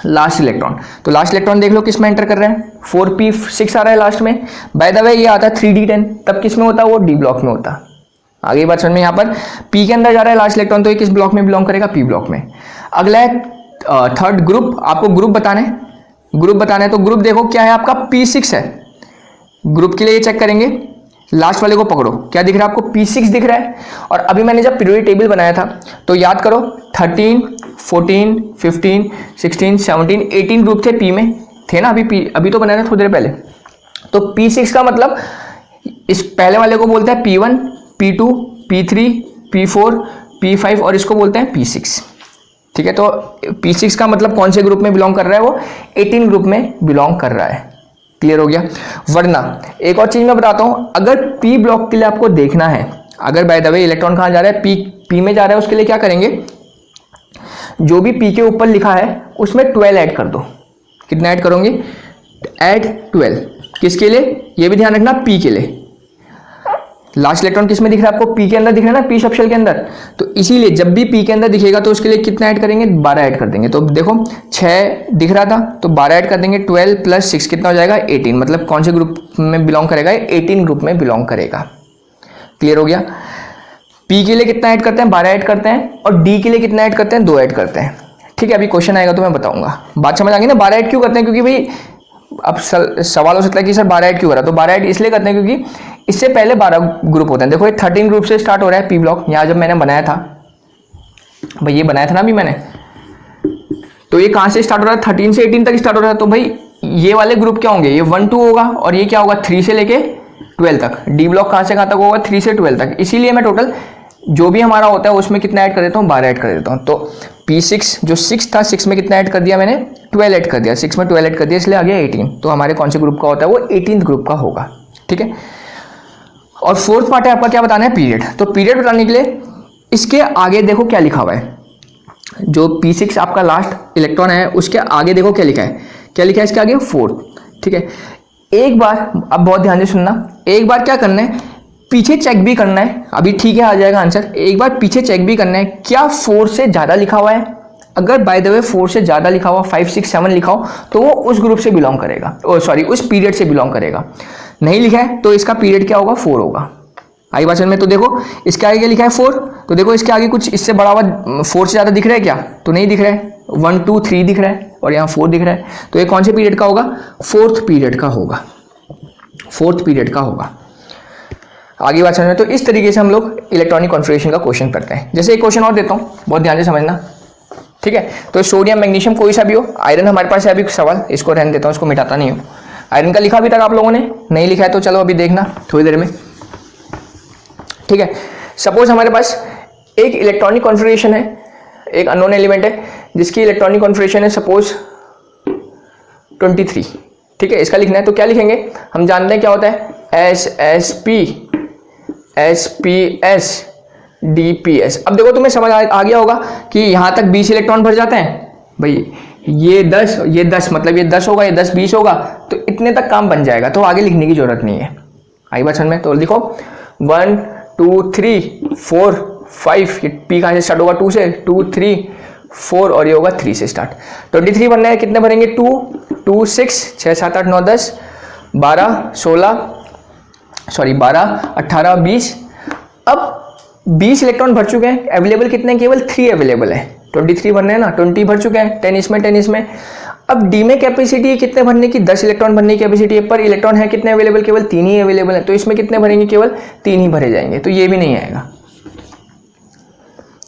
S1: लास्ट इलेक्ट्रॉन। तो लास्ट इलेक्ट्रॉन देख लो किस में एंटर कर रहे हैं? 4p6 आ रहा है लास्ट में। बाय द वे ये आता है 3d10, तब किस में होता है? वो डी ब्लॉक में होता है। आगे बात समझ में? यहाँ पर पी के अंदर जा रहा है लास्ट इलेक्ट्रॉन, तो ये किस ब्लॉक में बिलोंग करेगा? पी ब्लॉक में। अगला है थर्ड ग्रुप। आपको ग्रुप बताना है, ग्रुप बताना है। तो ग्रुप देखो क्या है आपका? p6 है। ग्रुप के लिए ये चेक करेंगे, लास्ट वाले को पकड़ो, क्या दिख रहा है आपको? p6 दिख रहा है। और अभी मैंने जब पीरियोडिक टेबल बनाया था तो याद करो 13, 14, 15, 16, 17, 18 ग्रुप थे पी में, थे ना? अभी तो बनाया था थोड़ी देर पहले। तो p6 का मतलब इस पहले वाले को बोलते हैं p1, p2, p3, p4, p5 और इसको बोलते हैं p6। ठीक है, तो p6 का मतलब कौन से ग्रुप में बिलोंग कर रहा है? वो 18 ग्रुप में बिलोंग कर रहा है। क्लियर हो गया? वरना एक और चीज मैं बताता हूं, अगर p ब्लॉक के लिए आपको देखना है, अगर बाय द वे इलेक्ट्रॉन कहां जा रहा है? p में जा रहा है, उसके लिए क्या करेंगे? जो भी p के ऊपर लिखा है उसमें 12 ऐड कर दो। कितना ऐड करोगे? ऐड 12। किसके लिए? ये भी ध्यान रखना, p के लिए। लास्ट इलेक्ट्रॉन किस में दिख रहा है आपको? p के अंदर दिख रहा है ना, p सबशेल के अंदर। तो इसीलिए जब भी p के अंदर दिखेगा तो उसके लिए कितना ऐड करेंगे? 12 ऐड कर देंगे। तो देखो 6 दिख रहा था तो 12 ऐड कर देंगे। 12 + 6 कितना हो जाएगा? 18। मतलब कौन से ग्रुप में बिलोंग करेगा? 18 ग्रुप में बिलोंग करेगा। क्लियर हो गया? p के लिए कितना ऐड करते हैं? 12 ऐड करते हैं। और d के लिए कितना ऐड करते हैं? 2 ऐड करते हैं। ठीक है, अभी क्वेश्चन आएगा तो मैं बताऊंगा। बात समझ आ गई ना? 12 ऐड क्यों करते हैं? क्योंकि भाई अब सवाल हो सकता है कि सर 12 ऐड क्यों करा? तो 12 ऐड इसलिए करते हैं क्योंकि इससे पहले 12 ग्रुप होते हैं। देखो ये 13 ग्रुप से स्टार्ट हो रहा है पी ब्लॉक। यहाँ जब मैंने बनाया था भाई, ये बनाया था ना अभी मैंने, तो ये कहाँ से स्टार्ट हो रहा है? 13 से 18 तक स्टार्ट हो रहा है। तो भाई ये वाले ग्रुप क्या होंगे? ये 1, 2 होगा। और ये क्या होगा? 3 से लेके 12 तक। डी ब्लॉक कहाँ से कहाँ तक होगा? 3 से 12 तक। इसीलिए मैं टोटल जो भी हमारा होता है उसमें कितना ऐड कर देता हूँ? 12 ऐड कर देता हूँ। तो p6 जो 6 था, 6 में कितना ऐड कर दिया मैंने? 12 ऐड कर दिया। 6 में 12 ऐड कर दिया, इसलिए आ गया 18। तो हमारे कौन से ग्रुप का होता है? वो 18th ग्रुप का होगा। ठीक है, और फोर्थ पार्ट है आपका क्या बताना है? पीरियड। तो पीरियड बताने के लिए इसके आगे देखो क्या लिखा हुआ है। जो p6 आपका लास्ट इलेक्ट्रॉन है उसके आगे देखो क्या लिखा है? क्या लिखा है इसके आगे? 4। ठीक है, एक बार अब बहुत ध्यान से सुनना, एक बार क्या करना है? पीछे चेक भी करना है। अभी ठीक है आ जाएगा आंसर। एक बार पीछे चेक भी करना है, क्या 4 से ज़्यादा लिखा हुआ है? अगर बाय द वे 4 से ज़्यादा लिखा हुआ, 5, 6, 7 लिखा हो, तो वो उस ग्रुप से बिलोंग करेगा, उस पीरियड से बिलोंग करेगा। नहीं लिखा है तो इसका पीरियड क्या होगा? 4 होगा। आई बात में? तो देखो इसके आगे क्या लिखा है? 4। तो देखो इसके आगे कुछ इससे बड़ा हुआ 4 से ज़्यादा दिख रहा है क्या? तो नहीं दिख रहा है। 1, 2, 3 दिख रहा है और यहाँ 4 दिख रहा है। तो ये कौन से पीरियड का होगा? 4th पीरियड का होगा। 4th पीरियड का होगा। आगे बात समझना। तो इस तरीके से हम लोग इलेक्ट्रॉनिक कॉन्फ़िगरेशन का क्वेश्चन करते हैं। जैसे एक क्वेश्चन और देता हूँ, बहुत ध्यान से समझना। ठीक है, तो सोडियम मैग्नीशियम कोई सा भी हो, आयरन हमारे पास है अभी सवाल, इसको रहने देता हूँ, इसको मिटाता नहीं हूँ। आयरन का लिखा अभी तक आप लोगों ने? नहीं लिखा है तो चलो अभी देखना थोड़ी देर में। ठीक है, सपोज हमारे पास एक इलेक्ट्रॉनिक कॉन्फ़िगरेशन है, एक अननोन एलिमेंट है जिसकी इलेक्ट्रॉनिक कॉन्फ़िगरेशन है सपोज 23, ठीक है, इसका लिखना है। तो क्या लिखेंगे, हम जानते हैं क्या होता है, SSP SPS DPS। अब देखो तुम्हें समझ आ गया होगा कि यहाँ तक 20 इलेक्ट्रॉन भर जाते हैं भाई, ये 10 मतलब ये 10 होगा, ये 10 20 होगा, तो इतने तक काम बन जाएगा, तो आगे लिखने की जरूरत नहीं है। आई बात समझ में? तो लिखो 1 2 3 4 5, ये P कहाँ से स्टार्ट होगा, 2 से, 2 3 4 और ये होगा 3 से स्टार्ट। 23 बनना है, कितने भरेंगे, 2 2 6 6 7 8 9 10 12 16 12 18 20। अब 20 इलेक्ट्रॉन भर चुके हैं, अवेलेबल कितने हैं, केवल 3 अवेलेबल है। 23 भरने हैं ना, 20 भर चुके हैं, 10 इसमें 10 इसमें। अब डी में कैपेसिटी है कितने भरने की, 10 इलेक्ट्रॉन भरने की कैपेसिटी है, पर इलेक्ट्रॉन है कितने अवेलेबल, केवल 3 ही अवेलेबल है। तो इसमें कितने भरेंगे, केवल 3 ही भरे जाएंगे, तो ये भी नहीं आएगा,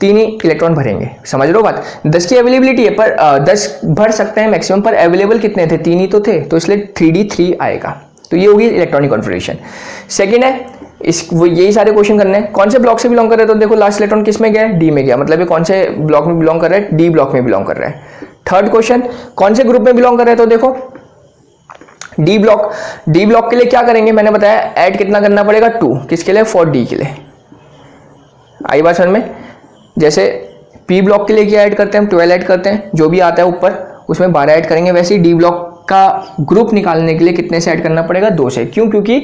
S1: 3 ही इलेक्ट्रॉन भरेंगे। समझ लो बात, 10 की अवेलेबिलिटी है, पर 10 भर सकते हैं मैक्सिमम, पर अवेलेबल कितने थे, 3 ही तो थे, तो इसलिए 3D3 आएगा। तो ये होगी इलेक्ट्रॉनिक कॉन्फिगरेशन। सेकेंड है, यही सारे क्वेश्चन करने हैं, कौन से ब्लॉक से बिलोंग कर रहे हैं, तो देखो लास्ट इलेक्ट्रॉन किस में गया, डी में गया, मतलब ये कौन से ब्लॉक में बिलोंग कर रहा है, डी ब्लॉक में बिलोंग कर रहा है। थर्ड क्वेश्चन, कौन से ग्रुप में बिलोंग कर रहे हैं, तो देखो डी ब्लॉक। डी ब्लॉक के लिए क्या करेंगे, मैंने बताया ऐड कितना करना पड़ेगा, 2, किसके लिए, फॉर डी के लिए। आई बात समझ में? जैसे पी ब्लॉक के लिए क्या ऐड करते हैं, हम 12 ऐड करते हैं, जो भी आता है ऊपर उसमें 12 ऐड करेंगे। वैसे ही डी ब्लॉक का ग्रुप निकालने के लिए कितने से ऐड करना पड़ेगा, 2 से। क्यों, क्योंकि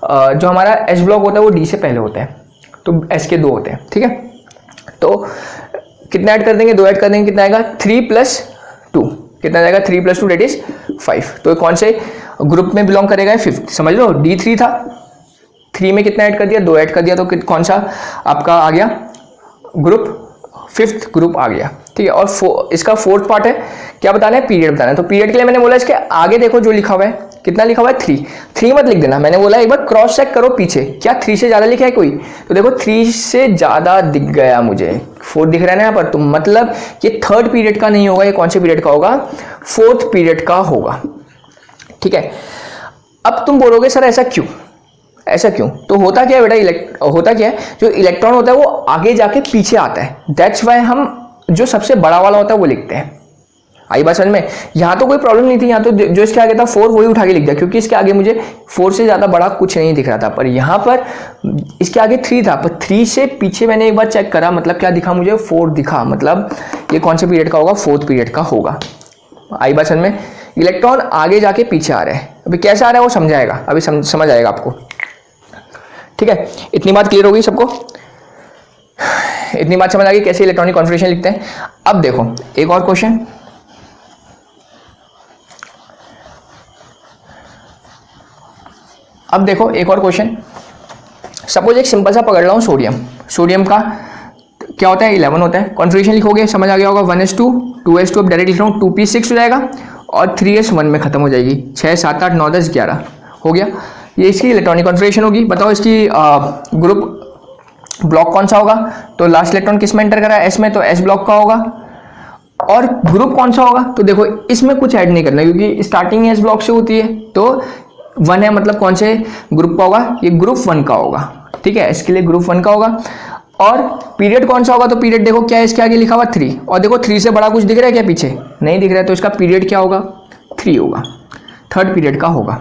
S1: जो हमारा एस ब्लॉक होता है वो डी से पहले होता है, तो एस के 2 होते हैं, ठीक है। तो कितना ऐड कर देंगे, 2 ऐड कर देंगे, कितना आएगा, 3 + 2, कितना जाएगा, 3 + 2 दैट इज 5। तो कौन से ग्रुप में बिलोंग करेगा, 5th, समझ लो, D3 था, 3 में कितना ऐड कर दिया, 2 ऐड कर दिया, तो कौन सा आपका आ गया ग्रुप, 5th ग्रुप आ गया, ठीक है। और इसका 4th पार्ट है, क्या बताना है, पीरियड बताना है। तो पीरियड के लिए मैंने बोला इसके आगे देखो जो लिखा हुआ है, कितना लिखा हुआ है, 3 मत लिख देना, मैंने बोला एक बार क्रॉस चेक करो पीछे, क्या 3 से ज्यादा लिखा है कोई, तो देखो 3 से ज्यादा दिख गया मुझे, 4 दिख रहा है ना यहाँ पर, तो मतलब ये 3rd पीरियड का नहीं होगा, ये कौन से पीरियड का होगा, 4th पीरियड का होगा, ठीक है। अब तुम बोलोगे सर ऐसा क्यों, ऐसा क्यों, तो होता क्या है बेटा, होता क्या है, जो इलेक्ट्रॉन होता है वो आगे जाके पीछे आता है, दैट्स वाई हम जो सबसे बड़ा वाला होता है वो लिखते हैं। आई बात समझ में? यहाँ तो कोई प्रॉब्लम नहीं थी, यहाँ तो जो इसके आगे था 4 वही उठा के लिख दिया, क्योंकि इसके आगे मुझे 4 से ज़्यादा बड़ा कुछ नहीं दिख रहा था, पर यहाँ पर इसके आगे 3 था, पर 3 से पीछे मैंने एक बार चेक करा, मतलब क्या दिखा मुझे, 4 दिखा, मतलब ये कौन से पीरियड का होगा, 4th पीरियड का होगा। आई बात समझ में? इलेक्ट्रॉन आगे जाके पीछे आ रहे हैं, अभी कैसे आ रहा है वो समझाएगा, अभी समझ आएगा आपको, ठीक है। इतनी बात क्लियर होगी सबको, इतनी बात समझ आ गई कैसे इलेक्ट्रॉनिक कॉन्फिगरेशन लिखते हैं। अब देखो एक और क्वेश्चन, अब देखो एक और क्वेश्चन, सपोज एक सिंपल सा पकड़ रहा हूँ सोडियम का क्या होता है, 11 होता है। कॉन्फिगरेशन लिखोगे, समझ आ गया होगा, 1s2 2s2, अब डायरेक्ट लिख रहा हूँ, 2p6 हो जाएगा और 3s1 में खत्म हो जाएगी, 6 7 8 9 10 11 हो गया। ये इसकी इलेक्ट्रॉनिक कॉन्फिगरेशन होगी। बताओ इसकी ग्रुप ब्लॉक कौन सा होगा, तो लास्ट इलेक्ट्रॉन किस में एंटर करा है, एस में, तो एस ब्लॉक का होगा। और ग्रुप कौन सा होगा, तो देखो इसमें कुछ ऐड नहीं करना, क्योंकि स्टार्टिंग एस ब्लॉक से होती है, तो 1 है, मतलब कौन से ग्रुप का होगा, ये ग्रुप 1 का होगा, ठीक है, इसके लिए ग्रुप 1 का होगा। और पीरियड कौन सा होगा, तो पीरियड देखो क्या है, इसके आगे लिखा हुआ 3, और देखो 3 से बड़ा कुछ दिख रहा है क्या पीछे, नहीं दिख रहा है, तो इसका पीरियड क्या होगा, 3 होगा, 3rd पीरियड का होगा।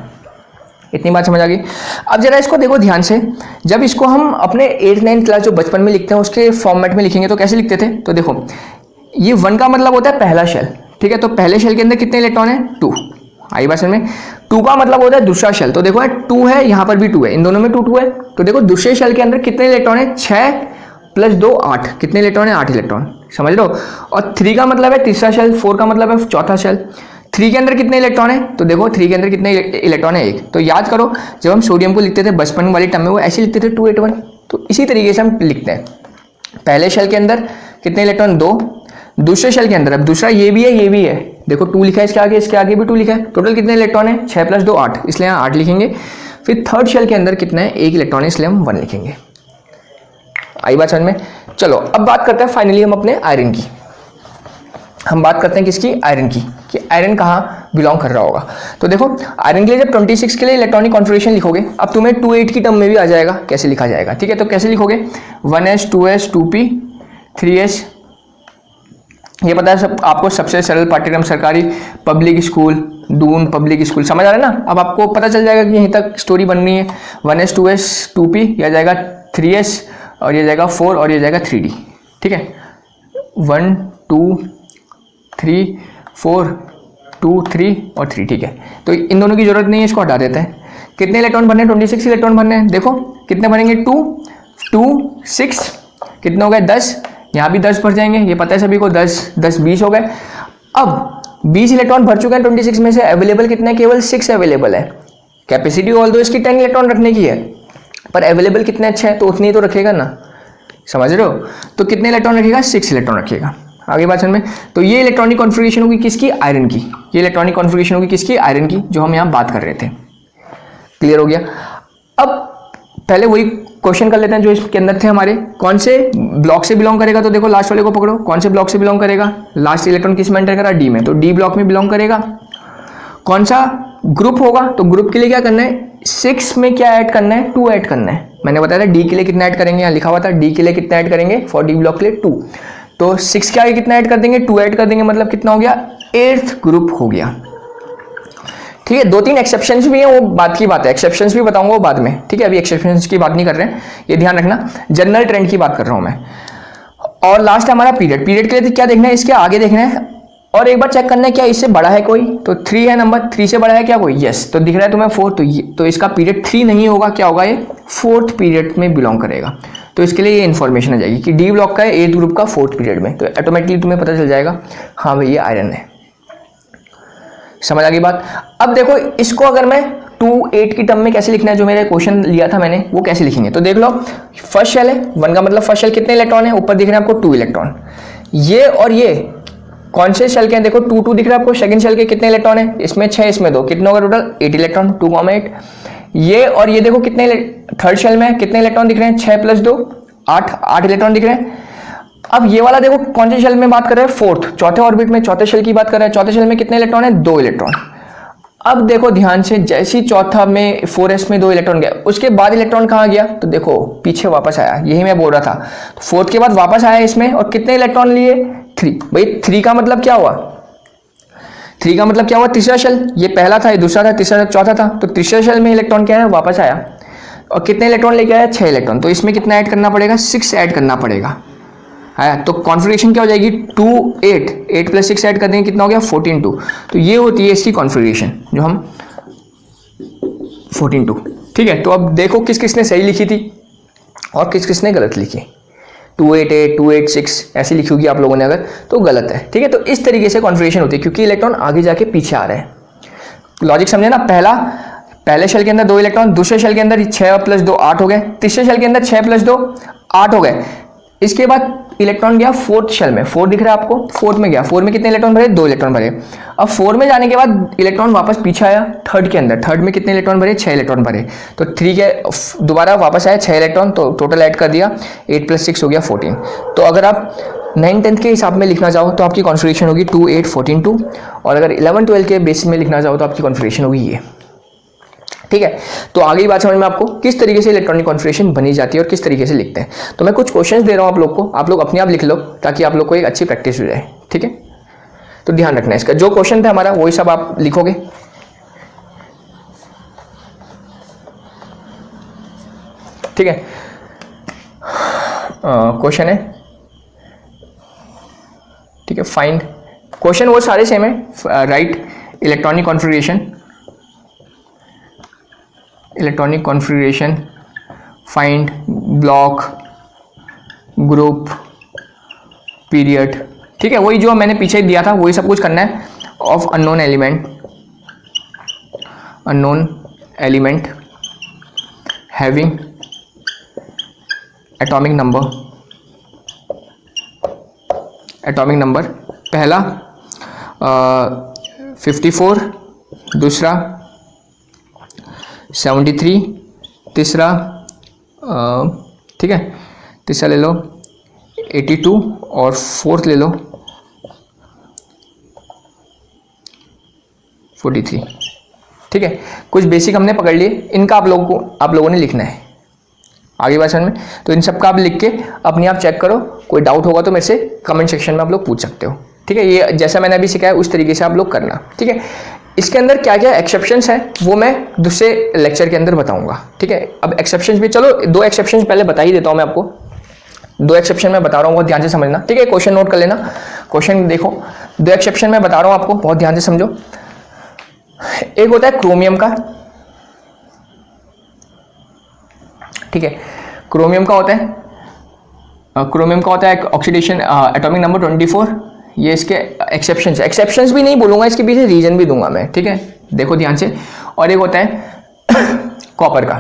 S1: इतनी बात समझ आ गई। अब जरा इसको देखो ध्यान से, जब इसको हम अपने 8th 9th क्लास जो बचपन में लिखते हैं उसके फॉर्मेट में लिखेंगे तो कैसे लिखते थे, तो देखो ये 1 का मतलब होता है पहला शेल, ठीक है, तो पहले शेल के अंदर कितने इलेक्ट्रॉन है, 2। आई बात समझ में? 2 का मतलब होता है दूसरा शेल, तो देखो 2 है, यहाँ पर भी 2 है, इन दोनों में 2 है, तो देखो दूसरे शेल के अंदर कितने इलेक्ट्रॉन है, 6 + 2 8, कितने इलेक्ट्रॉन है, 8 इलेक्ट्रॉन, समझ लो। और 3 का मतलब है तीसरा शेल, 4 का मतलब है चौथा शेल। 3 के अंदर कितने इलेक्ट्रॉन है, तो देखो 3 के अंदर कितने इलेक्ट्रॉन है, 1। तो याद करो जब हम सोडियम को लिखते थे बचपन वाली टर्म में, वो ऐसे लिखते थे 281, तो इसी तरीके से हम लिखते हैं। पहले शेल के अंदर कितने इलेक्ट्रॉन, 2, दूसरे शेल के अंदर, अब दूसरा ये भी है, ये भी है, देखो 2 लिखा है इसके आगे भी 2 लिखा है, टोटल कितने इलेक्ट्रॉन है, 6 + 2 8, इसलिए यहाँ 8 लिखेंगे। फिर 3rd शेल के अंदर कितना है, 1 इलेक्ट्रॉन है, इसलिए हम 1 लिखेंगे। आई बात समझ में? चलो अब बात करते हैं फाइनली हम अपने आयरन की, हम बात करते हैं किसकी, आयरन की, कि आयरन कहाँ बिलोंग कर रहा होगा। तो देखो आयरन के लिए जब 26 के लिए इलेक्ट्रॉनिक कॉन्फिगरेशन लिखोगे, अब तुम्हें 28 की टर्म में भी आ जाएगा कैसे लिखा जाएगा, ठीक है। तो कैसे लिखोगे, 1s 2s 2p 3s ये पता है सब आपको, सबसे सरल पाठ्यक्रम सरकारी public school, Doon public school, समझ आ रहा है ना। अब आपको पता चल जाएगा कि यहीं तक स्टोरी बननी है। 1S 2S 2P, यह जाएगा 3S, और ये जाएगा 4, और ये जाएगा 3D। ठीक है, 1 2 3 4 2 3 और 3। ठीक है, तो इन दोनों की जरूरत नहीं है, इसको हटा देते हैं। कितने इलेक्ट्रॉन भरने हैं? 26 इलेक्ट्रॉन भरने हैं। देखो कितने भरेंगे, 2 2 6, कितने हो गए 10, यहाँ भी 10 भर जाएंगे, ये पता है सभी को, 10 10 20 हो गए। अब 20 इलेक्ट्रॉन भर चुके हैं 26 में से, अवेलेबल कितने हैं? केवल 6 अवेलेबल है। कैपेसिटी ऑल दो इसकी 10 इलेक्ट्रॉन रखने की है, पर अवेलेबल कितने अच्छे हैं, तो उतनी ही तो रखेगा ना, समझ रहे हो। तो कितने इलेक्ट्रॉन रखेगा? 6 इलेक्ट्रॉन रखेगा। आगे बात समझ में। तो ये इलेक्ट्रॉनिक कॉन्फ़िगरेशन होगी किसकी? आयरन की। ये इलेक्ट्रॉनिक कॉन्फ़िगरेशन होगी किसकी? आयरन की, जो हम यहाँ बात कर रहे थे। क्लियर हो गया। अब पहले वही क्वेश्चन कर लेते हैं जो इसके अंदर थे हमारे। कौन से ब्लॉक से बिलोंग करेगा? तो देखो लास्ट वाले को पकड़ो, कौन से ब्लॉक से बिलोंग करेगा? लास्ट इलेक्ट्रॉन किस में एंटर करा? डी में, तो डी ब्लॉक में बिलोंग करेगा। कौन सा ग्रुप होगा? तो ग्रुप के लिए क्या करना है? 6 में क्या ऐड करना है? 2 ऐड करना है। मैंने बताया था डी के लिए कितना ऐड करेंगे, यहाँ लिखा हुआ था डी के लिए कितना ऐड करेंगे, फॉर डी ब्लॉक के लिए 2। तो 6 के आगे कितना ऐड कर देंगे? 2 ऐड कर देंगे, मतलब कितना हो गया? 8th ग्रुप हो गया। ठीक है, 2-3 एक्सेप्शंस भी हैं, वो बात की बात है, एक्सेप्शंस भी बताऊंगा वो बाद में। ठीक है, अभी एक्सेप्शंस की बात नहीं कर रहे हैं, ये ध्यान रखना, जनरल ट्रेंड की बात कर रहा हूं मैं। और लास्ट हमारा पीरियड। पीरियड के लिए क्या देखना है? इसके आगे देखना है, और एक बार चेक करना है क्या इससे बड़ा है कोई, तो 3 है नंबर, 3 से बड़ा है क्या कोई? यस, तो दिख रहा है तुम्हें 4, तो इसका पीरियड 3 नहीं होगा, क्या होगा? ये 4th पीरियड में बिलोंग करेगा। तो इसके लिए ये इन्फॉर्मेशन आ जाएगी कि डी ब्लॉक का है 8th ग्रुप का 4th पीरियड में, तो ऑटोमेटिकली तुम्हें पता चल जाएगा हाँ भाई ये आयरन है। समझ आ गई बात। अब देखो इसको अगर मैं 2-8 की टर्म में कैसे लिखना है, जो मेरा क्वेश्चन लिया था मैंने, वो कैसे लिखेंगे। तो देख लो, फर्स्ट शेल है, 1 का मतलब फर्स्ट शेल कितने इलेक्ट्रॉन है? ऊपर दिख रहे हैं आपको 2 इलेक्ट्रॉन। ये और ये कौन से शेल के हैं? देखो 2 दिख रहा है आपको। सेकंड शेल के कितने इलेक्ट्रॉन है? इसमें 6, इसमें 2, कितने होगा टोटल? 8 इलेक्ट्रॉन, 2,8। ये और ये देखो कितने, थर्ड शेल में कितने इलेक्ट्रॉन दिख रहे हैं? 6 + 2 8 इलेक्ट्रॉन दिख रहे हैं। अब ये वाला देखो कौन से शेल में बात कर रहे हैं? 4th, चौथे ऑर्बिट में, चौथे शेल की बात कर रहे हैं। चौथे शेल में कितने इलेक्ट्रॉन है? 2 इलेक्ट्रॉन। अब देखो ध्यान से, जैसे ही चौथा में 4s में 2 इलेक्ट्रॉन गया, उसके बाद इलेक्ट्रॉन कहाँ गया? तो देखो पीछे वापस आया, यही मैं बोल रहा था। 4th के बाद वापस आया इसमें, और कितने इलेक्ट्रॉन लिए? 3। भाई 3 का मतलब क्या हुआ? 3 का मतलब क्या हुआ? तीसरा शेल, ये पहला था, ये दूसरा था, तीसरा चौथा था, तो तीसरे शेल में इलेक्ट्रॉन क्या है? वापस आया, और कितने इलेक्ट्रॉन लेके आया? 6 इलेक्ट्रॉन। तो इसमें कितना ऐड करना पड़ेगा? 6 ऐड करना पड़ेगा। आया, तो कॉन्फ़िगरेशन क्या हो जाएगी? 2 8, 8 + 6 ऐड कर देंगे, कितना हो गया? 14 2। तो ये होती है इसकी कॉन्फ़िगरेशन, जो हम 14 2। ठीक है, तो अब देखो किस किसने सही लिखी थी और किस किसने गलत लिखी। 2 8 8 2 8 6 ऐसी लिखी होगी आप लोगों ने अगर, तो गलत है। ठीक है, तो इस तरीके से कॉन्फ़िगरेशन होती है, क्योंकि इलेक्ट्रॉन आगे जाके पीछे आ रहे हैं। लॉजिक समझे ना। पहले शेल के अंदर 2 इलेक्ट्रॉन, दूसरे शेल के अंदर 6 + 2 8 हो गए, तीसरे शेल के अंदर 6 + 2 8 हो गए। इसके बाद इलेक्ट्रॉन गया 4th शेल में, 4 दिख रहा है आपको, 4th में गया, 4 में कितने इलेक्ट्रॉन भरे? 2 इलेक्ट्रॉन भरे। अब 4 में जाने के बाद इलेक्ट्रॉन वापस पीछे आया 3rd के अंदर, 3rd में कितने इलेक्ट्रॉन भरे? 6 इलेक्ट्रॉन भरे। तो 3 के दोबारा वापस आया 6 इलेक्ट्रॉन, तो टोटल ऐड कर दिया, 8 + 6 हो गया 14। तो अगर आप 9-10 के हिसाब में लिखना चाहो तो आपकी कॉन्फ़िगरेशन होगी 2 8 14 2, और अगर 11-12 के बेसिस में लिखना चाहो तो आपकी कॉन्फ़िगरेशन होगी ये। ठीक है, तो आगे ही बात समझ में आपको किस तरीके से इलेक्ट्रॉनिक कॉन्फ़िगरेशन बनी जाती है और किस तरीके से लिखते हैं। तो मैं कुछ क्वेश्चंस दे रहा हूं आप लोग को, आप लोग अपने आप लिख लो ताकि आप लोग को एक अच्छी प्रैक्टिस हो जाए। ठीक है, तो ध्यान रखना है इसका, जो क्वेश्चन था हमारा वही सब आप लिखोगे। ठीक है, क्वेश्चन है, ठीक है, फाइंड, क्वेश्चन वो सारे सेम है, right electronic configuration, find block, group, period. ठीक है, वही जो मैंने पीछे दिया था वही सब कुछ करना है। Of unknown element having atomic number, पहला 54, दूसरा 73, तीसरा ठीक है, तीसरा ले लो 82, और 4th ले लो 43। ठीक है, कुछ बेसिक हमने पकड़ लिए, इनका आप लोगों ने लिखना है आगे भाषण में। तो इन सब का आप लिख के अपने आप चेक करो, कोई डाउट होगा तो मेरे से कमेंट सेक्शन में आप लोग पूछ सकते हो। ठीक है, ये जैसा मैंने अभी सिखाया उस तरीके से आप लोग करना। ठीक है, इसके अंदर क्या क्या एक्सेप्शंस है वो मैं दूसरे लेक्चर के अंदर बताऊंगा। ठीक है, अब एक्सेप्शंस भी चलो 2 एक्सेप्शंस पहले बता ही देता हूं मैं आपको। 2 एक्सेप्शन मैं बता रहा हूँ, बहुत ध्यान से समझना। ठीक है, क्वेश्चन नोट कर लेना, क्वेश्चन देखो। 2 एक्सेप्शन मैं बता रहा हूँ आपको, बहुत ध्यान से समझो। एक होता है क्रोमियम का, ठीक है, क्रोमियम का होता है ऑक्सीडेशन एटॉमिक नंबर 24। ये इसके एक्सेप्शंस भी नहीं बोलूंगा, इसके पीछे रीजन भी दूंगा मैं। ठीक है, देखो ध्यान से। और एक होता है कॉपर का,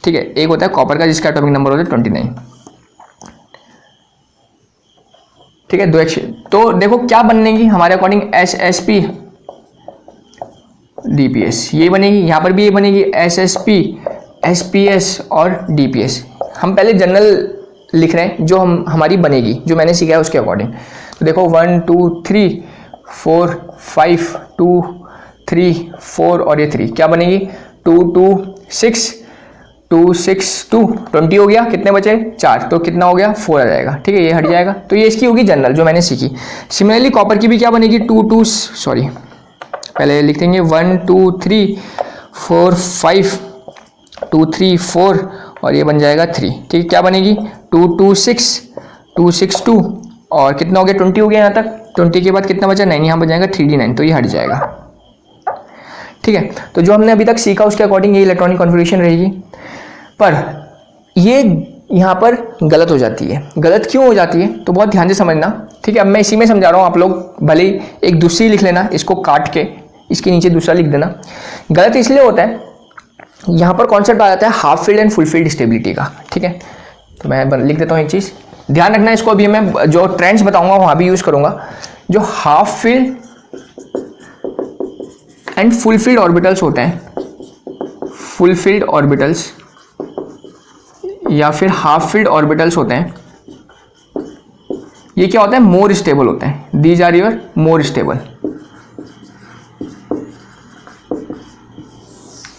S1: ठीक है, एक होता है कॉपर का जिसका एटॉमिक नंबर होता है 29। ठीक है, 2 तो देखो क्या बनेगी हमारे अकॉर्डिंग, SSP DPS, ये बनेगी। यहां पर भी ये बनेगी SSP SPS और DPS। हम पहले जनरल लिख रहे हैं जो हमारी बनेगी, जो मैंने सीखा है उसके अकॉर्डिंग। तो देखो 1 2 3 4 5 2 3 4 और ये 3 क्या बनेगी, 2 2 6 2 6 2 20 हो गया, कितने बचे 4, तो कितना हो गया 4 आ जाएगा। ठीक है, ये हट जाएगा, तो ये इसकी होगी जनरल जो मैंने सीखी। सिमिलरली कॉपर की भी क्या बनेगी, 2 2 सॉरी पहले लिख देंगे 1 2 3 4 5 2 3 4 और ये बन जाएगा 3। ठीक है, क्या बनेगी 2 2 6 2 6 2 और कितना हो गया 20 हो गया यहाँ तक। 20 के बाद कितना बचा 9, यहाँ बन जाएगा 3D9, तो ये हट जाएगा। ठीक है, तो जो हमने अभी तक सीखा उसके अकॉर्डिंग ये इलेक्ट्रॉनिक कॉन्फ़िगरेशन रहेगी। पर ये यहाँ पर गलत हो जाती है। गलत क्यों हो जाती है तो बहुत ध्यान से समझना। ठीक है, अब मैं इसी में समझा रहा हूँ, आप लोग भले ही एक दूसरी लिख लेना, इसको काट के इसके नीचे दूसरा लिख देना। गलत इसलिए होता है, यहाँ पर कॉन्सेप्ट आ जाता है half field and full field stability का। ठीक है, तो मैं लिख देता हूँ एक चीज़, ध्यान रखना इसको। अभी मैं जो ट्रेंड्स बताऊंगा वहाँ भी यूज़ करूँगा। जो half field and full field orbitals होते हैं, फुल फील्ड ऑर्बिटल्स या फिर हाफ फील्ड ऑर्बिटल्स होते हैं, ये क्या होता है, मोर स्टेबल होते हैं। These are your more stable.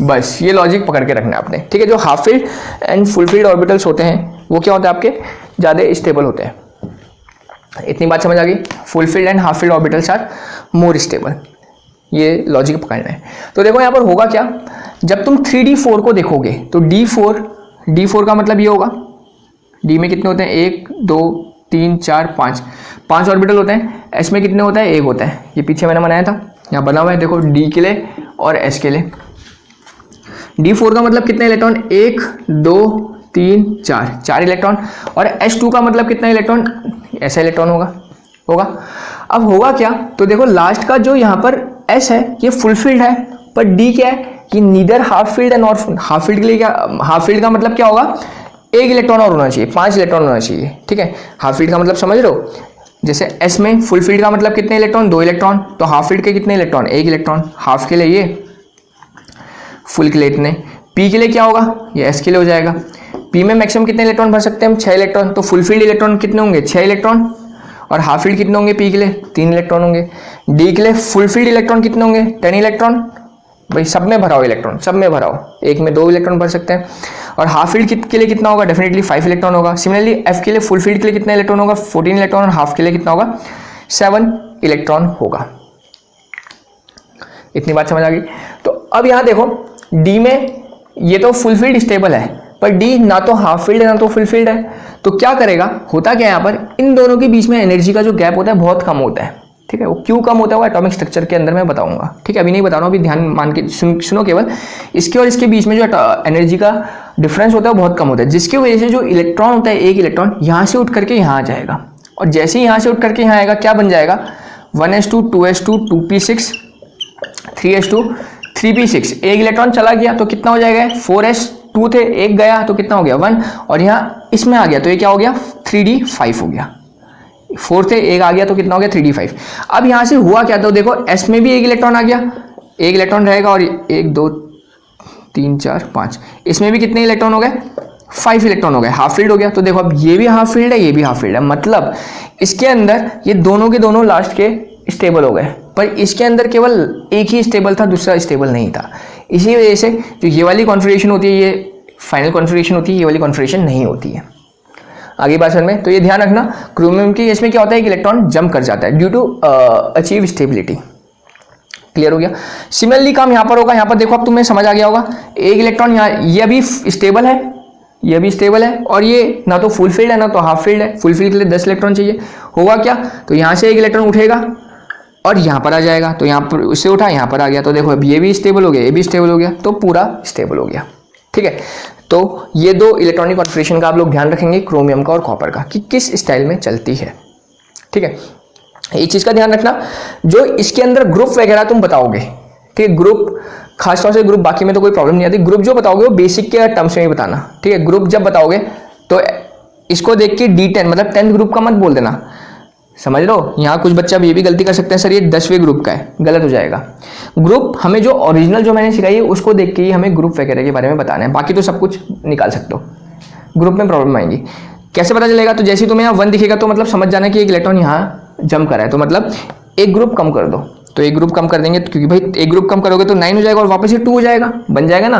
S1: बस ये लॉजिक पकड़ के रखना है आपने। ठीक है, जो half field and full field orbitals होते हैं वो क्या होते हैं, आपके ज़्यादा स्टेबल होते हैं। इतनी बात समझ आ गई। Full filled and half filled orbitals are more stable, ये लॉजिक पकड़ना है। तो देखो यहाँ पर होगा क्या, जब तुम 3D4 को देखोगे तो D4 का मतलब ये होगा, D में कितने होते हैं 1 2 3 4 5 ऑर्बिटल होते हैं। S में कितने होता है, 1 होता है। ये पीछे मैंने बनाया था, यहाँ बना हुआ है देखो, D के लिए और S के लिए। D4 का मतलब कितने इलेक्ट्रॉन, 1 2 3 4 इलेक्ट्रॉन। और S2 का मतलब कितना इलेक्ट्रॉन, ऐसा इलेक्ट्रॉन होगा। अब होगा क्या, तो देखो लास्ट का जो यहाँ पर S है ये फुल फील्ड है, पर D क्या है, कि neither half field and not half field के लिए क्या, हाफ फील्ड का मतलब क्या होगा, 1 इलेक्ट्रॉन और होना चाहिए, 5 इलेक्ट्रॉन होना चाहिए। ठीक है, हाफ फील्ड का मतलब समझ रहे हो। जैसे S में फुल फील्ड का मतलब कितने इलेक्ट्रॉन, 2 इलेक्ट्रॉन, तो हाफ फील्ड के कितने इलेक्ट्रॉन, 1 इलेक्ट्रॉन। हाफ के लिए ये, फुल के लिए इतने। P के लिए क्या होगा, ये S के लिए हो जाएगा। P में मैक्सिमम कितने इलेक्ट्रॉन भर सकते हैं हम, 6 इलेक्ट्रॉन। तो फुल फील्ड इलेक्ट्रॉन कितने होंगे, 6 इलेक्ट्रॉन। और हाफ फील्ड कितने होंगे P के लिए, 3 इलेक्ट्रॉन होंगे। D के लिए फुल फील्ड इलेक्ट्रॉन कितने होंगे, 10 इलेक्ट्रॉन। भाई सब में भराओ इलेक्ट्रॉन, सब में भराओ, एक में 2 इलेक्ट्रॉन भर सकते हैं। और हाफ फील्ड के लिए कितना होगा, डेफिनेटली 5 इलेक्ट्रॉन होगा। सिमिलरली F के लिए फुल फील्ड के लिए कितना इलेक्ट्रॉन होगा, 14 इलेक्ट्रॉन। और हाफ के लिए कितना होगा, 7 इलेक्ट्रॉन होगा। इतनी बात समझ आ गई। तो अब यहाँ देखो D में ये तो फुल फील्ड स्टेबल है, पर D ना तो हाफ फील्ड है ना तो फुल फील्ड है। तो क्या करेगा, होता क्या है यहाँ पर, इन दोनों के बीच में एनर्जी का जो गैप होता है बहुत कम होता है। ठीक है, वो क्यों कम होता है वो एटॉमिक स्ट्रक्चर के अंदर मैं बताऊंगा। ठीक है, अभी नहीं बता रहा हूँ, अभी ध्यान मान के सुनो केवल। इसके और इसके बीच में जो एनर्जी का डिफरेंस होता है वो बहुत कम होता है, जिसकी वजह से जो इलेक्ट्रॉन होता है, 1 इलेक्ट्रॉन यहाँ से उठ करके यहाँ आ जाएगा। और जैसे ही यहाँ से उठ करके यहाँ आएगा क्या बन जाएगा, 1s2 2s2 2p6 3s2 3p6। 1 electron चला गया तो कितना हो जाएगा, 4s2 थे, 1 गया तो कितना हो गया 1। और यहाँ इसमें आ गया तो ये क्या हो गया, 3d5 हो गया। 4 थे, 1 आ गया तो कितना हो गया 3d5। अब यहाँ से हुआ क्या, तो देखो S में भी 1 इलेक्ट्रॉन आ गया, 1 इलेक्ट्रॉन रहेगा। और 1 2 3 4 5, इसमें भी कितने इलेक्ट्रॉन हो गए, 5 इलेक्ट्रॉन हो गए, हाफ फील्ड हो गया। तो देखो अब ये भी हाफ फील्ड है, ये भी हाफ फील्ड है, मतलब इसके अंदर ये दोनों के दोनों लास्ट के स्टेबल हो गए, पर इसके अंदर केवल एक ही स्टेबल था, दूसरा स्टेबल नहीं था। इसी वजह से जो ये वाली कॉन्फ़िगरेशन होती है, ये फाइनल कॉन्फ़िगरेशन होती है, ये वाली कॉन्फ़िगरेशन नहीं होती है। आगे बात में, तो ये ध्यान रखना क्रोमियम की इसमें क्या होता है, एक इलेक्ट्रॉन जंप कर जाता है due to achieve stability. Clear हो गया। सिमिलरली काम यहाँ पर होगा, यहाँ पर देखो अब तुम्हें समझ आ गया होगा, एक इलेक्ट्रॉन यहाँ ये अभी स्टेबल है, ये भी स्टेबल है, और ये ना तो फुल फील्ड है ना तो हाफ फील्ड है। फुल फील्ड के लिए 10 इलेक्ट्रॉन चाहिए, होगा क्या, तो यहाँ से एक इलेक्ट्रॉन उठेगा और यहाँ पर आ जाएगा, तो यहाँ पर उससे उठा यहाँ पर आ गया, तो देखो अब ये भी स्टेबल हो गया, ये भी स्टेबल हो गया, तो पूरा स्टेबल हो गया। ठीक है, तो ये दो इलेक्ट्रॉनिक कॉन्फ़िगरेशन का आप लोग ध्यान रखेंगे, क्रोमियम का और कॉपर का, कि किस स्टाइल में चलती है। ठीक है, एक चीज़ का ध्यान रखना, जो इसके अंदर ग्रुप वगैरह तुम बताओगे, ठीक है, ग्रुप खासतौर से ग्रुप, बाकी में तो कोई प्रॉब्लम नहीं आती, ग्रुप जो बताओगे वो बेसिक के टर्म्स में ही बताना। ठीक है, ग्रुप जब बताओगे तो इसको देख के D10 मतलब 10th ग्रुप का मत बोल देना, समझ लो। यहाँ कुछ बच्चे अब ये भी गलती कर सकते हैं, सर ये 10वें ग्रुप का है, गलत हो जाएगा। ग्रुप हमें जो ओरिजिनल जो मैंने सिखाई है उसको देख के ही हमें ग्रुप वगैरह के बारे में बताना है, बाकी तो सब कुछ निकाल सकते हो, ग्रुप में प्रॉब्लम आएंगी। कैसे पता चलेगा, तो जैसे ही तुम्हें यहाँ 1 दिखेगा तो मतलब समझ जाना कि एक इलेक्ट्रॉन यहाँ जंप कर रहा है, तो मतलब एक ग्रुप कम कर दो, तो एक ग्रुप कम कर देंगे, क्योंकि भाई एक ग्रुप कम करोगे तो 9 हो जाएगा और वापस ये 2 हो जाएगा, बन जाएगा ना।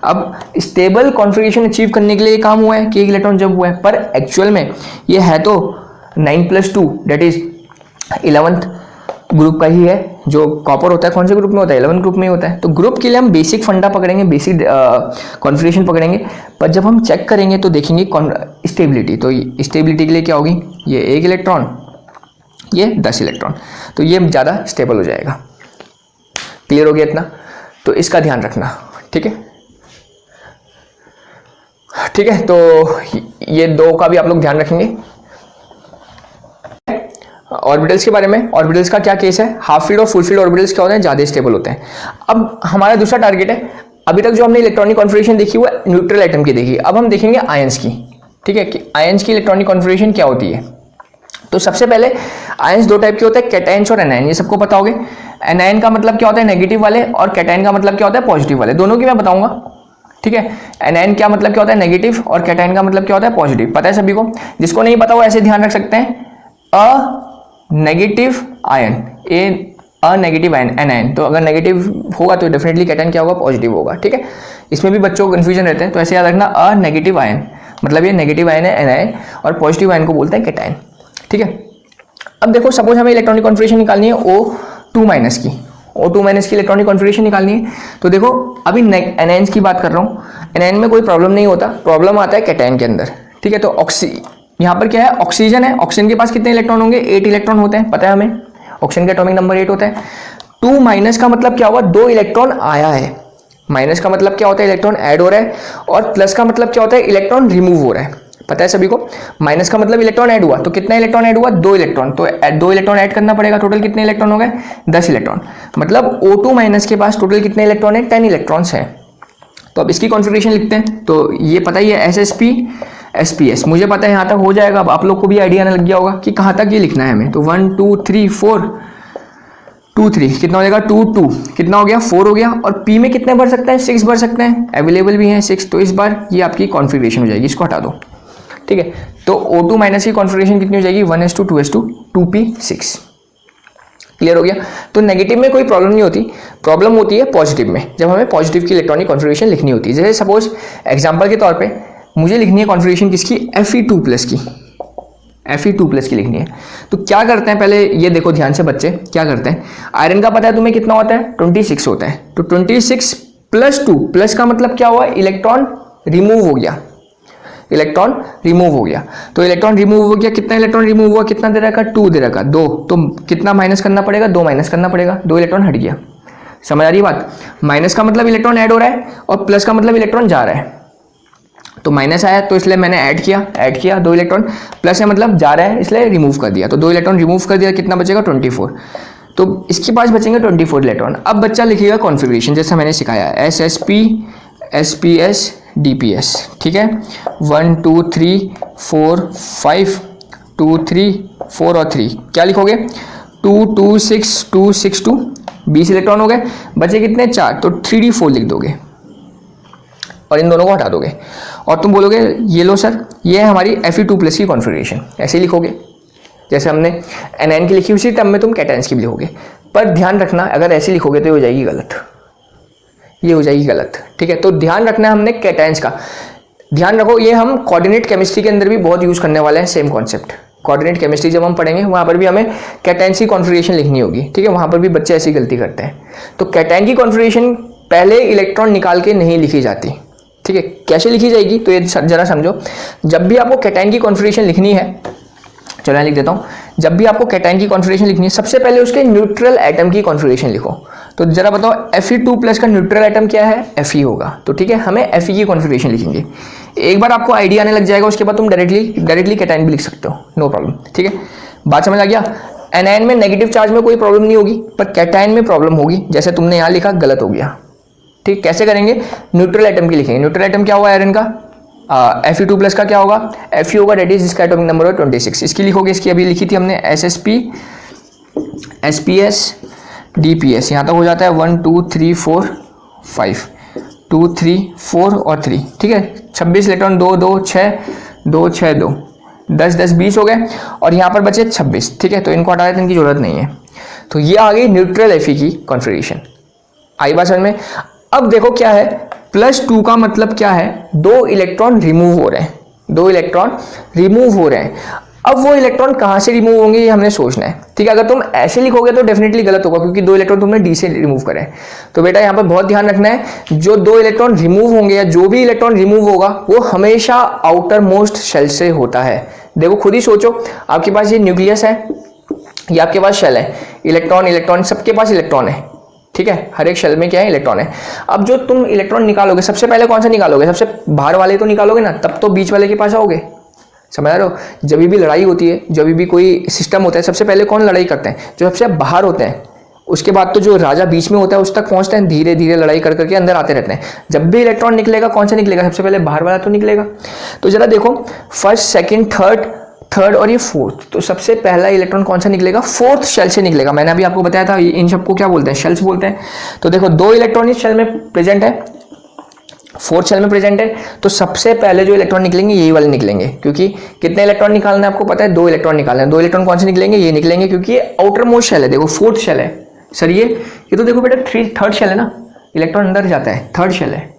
S1: अब स्टेबल कॉन्फ़िगरेशन अचीव करने के लिए काम हुआ है कि एक इलेक्ट्रॉन जंप हुआ है, पर एक्चुअल में ये है तो 9 + 2 दैट इज 11th ग्रुप का ही है। जो कॉपर होता है कौन से ग्रुप में होता है, 11th ग्रुप में ही होता है। तो ग्रुप के लिए हम बेसिक फंडा पकड़ेंगे, बेसिक कॉन्फ़िगरेशन पकड़ेंगे, पर जब हम चेक करेंगे तो देखेंगे स्टेबिलिटी। तो स्टेबिलिटी के लिए क्या होगी, ये 1 इलेक्ट्रॉन, ये 10 इलेक्ट्रॉन, तो ये ज़्यादा स्टेबल हो जाएगा। क्लियर हो गया इतना, तो इसका ध्यान रखना। ठीक है, ठीक है, तो ये 2 का भी आप लोग ध्यान रखेंगे। ऑर्बिटल्स के बारे में, ऑर्बिटल्स का क्या केस है, हाफ फील्ड और फुल फील्ड ऑर्बिटल्स क्या होते हैं, ज़्यादा स्टेबल होते हैं। अब हमारा दूसरा टारगेट है, अभी तक जो हमने इलेक्ट्रॉनिक कॉन्फ़िगरेशन देखी वो न्यूट्रल एटम की देखी, अब हम देखेंगे आयंस की। ठीक है, कि आयंस की इलेक्ट्रॉनिक कॉन्फ़िगरेशन क्या होती है। तो सबसे पहले आयंस 2 टाइप के होते हैं, कैटायंस और एनायन, ये सबको पता होगे। एनायन का मतलब क्या होता है, नेगेटिव वाले, और कैटायन का मतलब क्या होता है, पॉजिटिव वाले। दोनों की मैं बताऊंगा। ठीक है, एनायन क्या मतलब क्या होता है, नेगेटिव, और कैटायन का मतलब क्या होता है, पॉजिटिव। पता है सभी को, जिसको नहीं पता वो ऐसे ध्यान रख सकते हैं, a negative ion, a negative ion anion. तो अगर नेगेटिव होगा तो डेफिनेटली कैटायन क्या होगा, पॉजिटिव होगा। ठीक है, इसमें भी बच्चों को कन्फ्यूजन रहते हैं, तो ऐसे याद रखना, अ नेगेटिव आयन मतलब ये नेगेटिव आयन है एनायन, और पॉजिटिव आयन को बोलते हैं कैटायन। ठीक है, अब देखो सपोज हमें इलेक्ट्रॉनिक कॉन्फ़िगरेशन निकालनी है O2- की, O2- की इलेक्ट्रॉनिक कॉन्फ़िगरेशन निकालनी है। तो देखो अभी एनायंस की बात कर रहा हूँ, एनायन में कोई प्रॉब्लम नहीं होता, प्रॉब्लम आता है कैटायन के अंदर। ठीक है, तो यहाँ पर क्या है, ऑक्सीजन है, ऑक्सीजन के पास कितने इलेक्ट्रॉन होंगे, 8 इलेक्ट्रॉन होते हैं, पता है हमें, ऑक्सीजन का एटॉमिक नंबर 8 होता है। 2- का मतलब क्या हुआ, 2 इलेक्ट्रॉन आया है, माइनस का मतलब क्या होता है, इलेक्ट्रॉन ऐड हो रहा है, और प्लस का मतलब क्या होता है, इलेक्ट्रॉन रिमूव हो रहा है। पता है सभी को, माइनस का मतलब इलेक्ट्रॉन ऐड हुआ, तो कितना इलेक्ट्रॉन ऐड हुआ, 2 इलेक्ट्रॉन, तो 2 इलेक्ट्रॉन ऐड करना पड़ेगा, टोटल कितने इलेक्ट्रॉन हो गए, 10 इलेक्ट्रॉन। मतलब O2- के पास टोटल कितने इलेक्ट्रॉन है, 10 इलेक्ट्रॉन्स हैं। तो अब इसकी कॉन्फ़िगरेशन लिखते हैं, तो ये पता ही है SsP SPS, मुझे पता है यहाँ तक हो जाएगा। अब आप लोग को भी आइडिया ना लग गया होगा कि कहाँ तक ये लिखना है हमें। तो 1 2 3 4 2 3 कितना हो जाएगा, 2 2 कितना हो गया, 4 हो गया। और P में कितने भर सकते हैं, 6 भर सकते हैं, अवेलेबल भी हैं 6। तो इस बार ये आपकी कॉन्फ़िगरेशन हो जाएगी, इसको हटा दो। ठीक है, तो O2- की कॉन्फ़िगरेशन कितनी हो जाएगी, 1:2 2p6। क्लियर हो गया। तो नेगेटिव में कोई प्रॉब्लम नहीं होती, प्रॉब्लम होती है पॉजिटिव में, जब हमें पॉजिटिव की इलेक्ट्रॉनिक कॉन्फ़िगरेशन लिखनी होती है। जैसे सपोज एग्जांपल के तौर पे मुझे लिखनी है कॉन्फ़िगरेशन किसकी, Fe2+ की, Fe2+ की लिखनी है। तो क्या करते हैं, पहले ये देखो ध्यान से बच्चे, क्या करते हैं, आयरन का पता है तुम्हें कितना होता है, 26 होता है। तो 26 + 2, प्लस का मतलब क्या हुआ, इलेक्ट्रॉन रिमूव हो गया, इलेक्ट्रॉन रिमूव हो गया। तो इलेक्ट्रॉन रिमूव हो गया, कितना इलेक्ट्रॉन रिमूव हुआ, कितना दे रखा, 2 दे रखा, 2। तो कितना माइनस करना पड़ेगा, 2 माइनस करना पड़ेगा, 2 इलेक्ट्रॉन हट गया। समझ आ रही बात, माइनस का मतलब इलेक्ट्रॉन ऐड हो रहा है, और प्लस का मतलब इलेक्ट्रॉन जा रहा है। तो माइनस आया तो इसलिए मैंने ऐड किया 2 इलेक्ट्रॉन, प्लस है मतलब जा रहा है इसलिए रिमूव कर दिया, तो 2 इलेक्ट्रॉन रिमूव कर दिया, कितना बचेगा, 24। तो इसके पास बचेंगे 24 इलेक्ट्रॉन। अब बच्चा लिखिएगा कॉन्फ़िगरेशन जैसा मैंने सिखाया, SsP SPS DPS। ठीक है, 1 2 3 4 5 2 3 4 और 3, क्या लिखोगे, 2 2 6 2 6 2, 20 इलेक्ट्रॉन हो गए, बचे कितने, 4। तो 3d4 लिख दोगे और इन दोनों को हटा दोगे, और तुम बोलोगे ये लो सर, ये है हमारी Fe2+ की कॉन्फ़िगरेशन। ऐसे लिखोगे जैसे हमने एनायन की लिखी, उसी टर्म में तुम कैटायंस की भी लिखोगे। पर ध्यान रखना, अगर ऐसे लिखोगे तो ये हो जाएगी गलत, ये हो जाएगी गलत। ठीक है, तो ध्यान रखना है हमने कैटायंस का। ध्यान रखो, ये हम कोऑर्डिनेट केमिस्ट्री के अंदर भी बहुत यूज करने वाले हैं सेम कॉन्सेप्ट। कोऑर्डिनेट केमिस्ट्री जब हम पढ़ेंगे वहाँ पर भी हमें कैटायन की कॉन्फ़िगरेशन लिखनी होगी, ठीक है। वहाँ पर भी बच्चे ऐसी गलती करते हैं। तो कैटायन की कॉन्फ़िगरेशन पहले इलेक्ट्रॉन निकाल के नहीं लिखी जाती, ठीक है। कैसे लिखी जाएगी तो ये जरा समझो। जब भी आपको कैटायन की कॉन्फ़िगरेशन लिखनी है, चलो मैं लिख देता हूँ, जब भी आपको कैटायन की कॉन्फ़िगरेशन लिखनी है सबसे पहले उसके न्यूट्रल एटम की कॉन्फ़िगरेशन लिखो। तो जरा बताओ Fe2+ का न्यूट्रल एटम क्या है? Fe होगा। तो ठीक है, हमें Fe की कॉन्फ़िगरेशन लिखेंगे। एक बार आपको आइडिया आने लग जाएगा, उसके बाद तुम डायरेक्टली कैटायन भी लिख सकते हो, नो प्रॉब्लम, ठीक है। बात समझ आ गया। एनायन में नेगेटिव चार्ज में कोई प्रॉब्लम नहीं होगी, पर कैटायन में प्रॉब्लम होगी। जैसे तुमने यहाँ लिखा, गलत हो गया, ठीक। कैसे करेंगे? न्यूट्रल एटम की लिखेंगे। न्यूट्रल एटम क्या हुआ आयरन का? Fe2+ का क्या होगा? Fe होगा, डेट इज इसका एटॉमिक नंबर होगा 26। इसकी लिखोगे, इसकी अभी लिखी थी हमने SsP SPS DPS, यहाँ तक हो जाता है 1 2 3 4 5 2 3 4 और 3, ठीक है। 26 इलेक्ट्रॉन, 2 2 6 2 6 2 10 10 20 हो गए, और यहाँ पर बचे 26, ठीक है। तो इनको हटा देते, इनकी जरूरत नहीं है। तो ये आ गई न्यूट्रल Fe की कॉन्फ़िगरेशन। आई बात समझ में? अब देखो क्या है, +2 का मतलब क्या है? 2 इलेक्ट्रॉन रिमूव हो रहे हैं, 2 इलेक्ट्रॉन रिमूव हो रहे हैं। अब वो इलेक्ट्रॉन कहाँ से रिमूव होंगे ये हमने सोचना है, ठीक है। अगर तुम ऐसे लिखोगे तो डेफिनेटली गलत होगा, क्योंकि 2 इलेक्ट्रॉन तुमने डी से रिमूव करे। तो बेटा यहाँ पर बहुत ध्यान रखना है, जो 2 इलेक्ट्रॉन रिमूव होंगे या जो भी इलेक्ट्रॉन रिमूव होगा वो हमेशा आउटर मोस्ट शेल से होता है। देखो खुद ही सोचो, आपके पास ये न्यूक्लियस है, ये आपके पास शेल है, इलेक्ट्रॉन सबके पास इलेक्ट्रॉन है, ठीक है। हर एक शेल में क्या है? इलेक्ट्रॉन है। अब जो तुम इलेक्ट्रॉन निकालोगे, सबसे पहले कौन सा निकालोगे? सबसे बाहर वाले तो निकालोगे ना, तब तो बीच वाले के पास आओगे। समझ रहे हो? जब भी लड़ाई होती है, जब भी कोई सिस्टम होता है, सबसे पहले कौन लड़ाई करते हैं? जो सबसे बाहर होते हैं। उसके बाद तो जो राजा बीच में होता है उस तक पहुंचते हैं, धीरे धीरे लड़ाई कर करके अंदर आते रहते हैं। जब भी इलेक्ट्रॉन निकलेगा, कौन सा निकलेगा? सबसे पहले बाहर वाला तो निकलेगा। तो जरा देखो, फर्स्ट सेकंड थर्ड और ये फोर्थ, तो सबसे पहला इलेक्ट्रॉन कौन सा निकलेगा? फोर्थ शेल से निकलेगा। मैंने अभी आपको बताया था, इन सबको क्या बोलते हैं? शेल्स बोलते हैं। तो देखो 2 इलेक्ट्रॉन इस शेल में प्रेजेंट है, फोर्थ शेल में प्रेजेंट है। तो सबसे पहले जो इलेक्ट्रॉन निकलेंगे यही वाले निकलेंगे, क्योंकि कितने इलेक्ट्रॉन निकालना है आपको पता है? 2 इलेक्ट्रॉन निकालना है। 2 इलेक्ट्रॉन कौन से निकलेंगे? ये निकलेंगे, क्योंकि ये आउटर मोस्ट शेल है। देखो फोर्थ शेल है सर, ये तो देखो बेटा थर्ड शेल है ना, इलेक्ट्रॉन अंदर जाता है, थर्ड शेल है,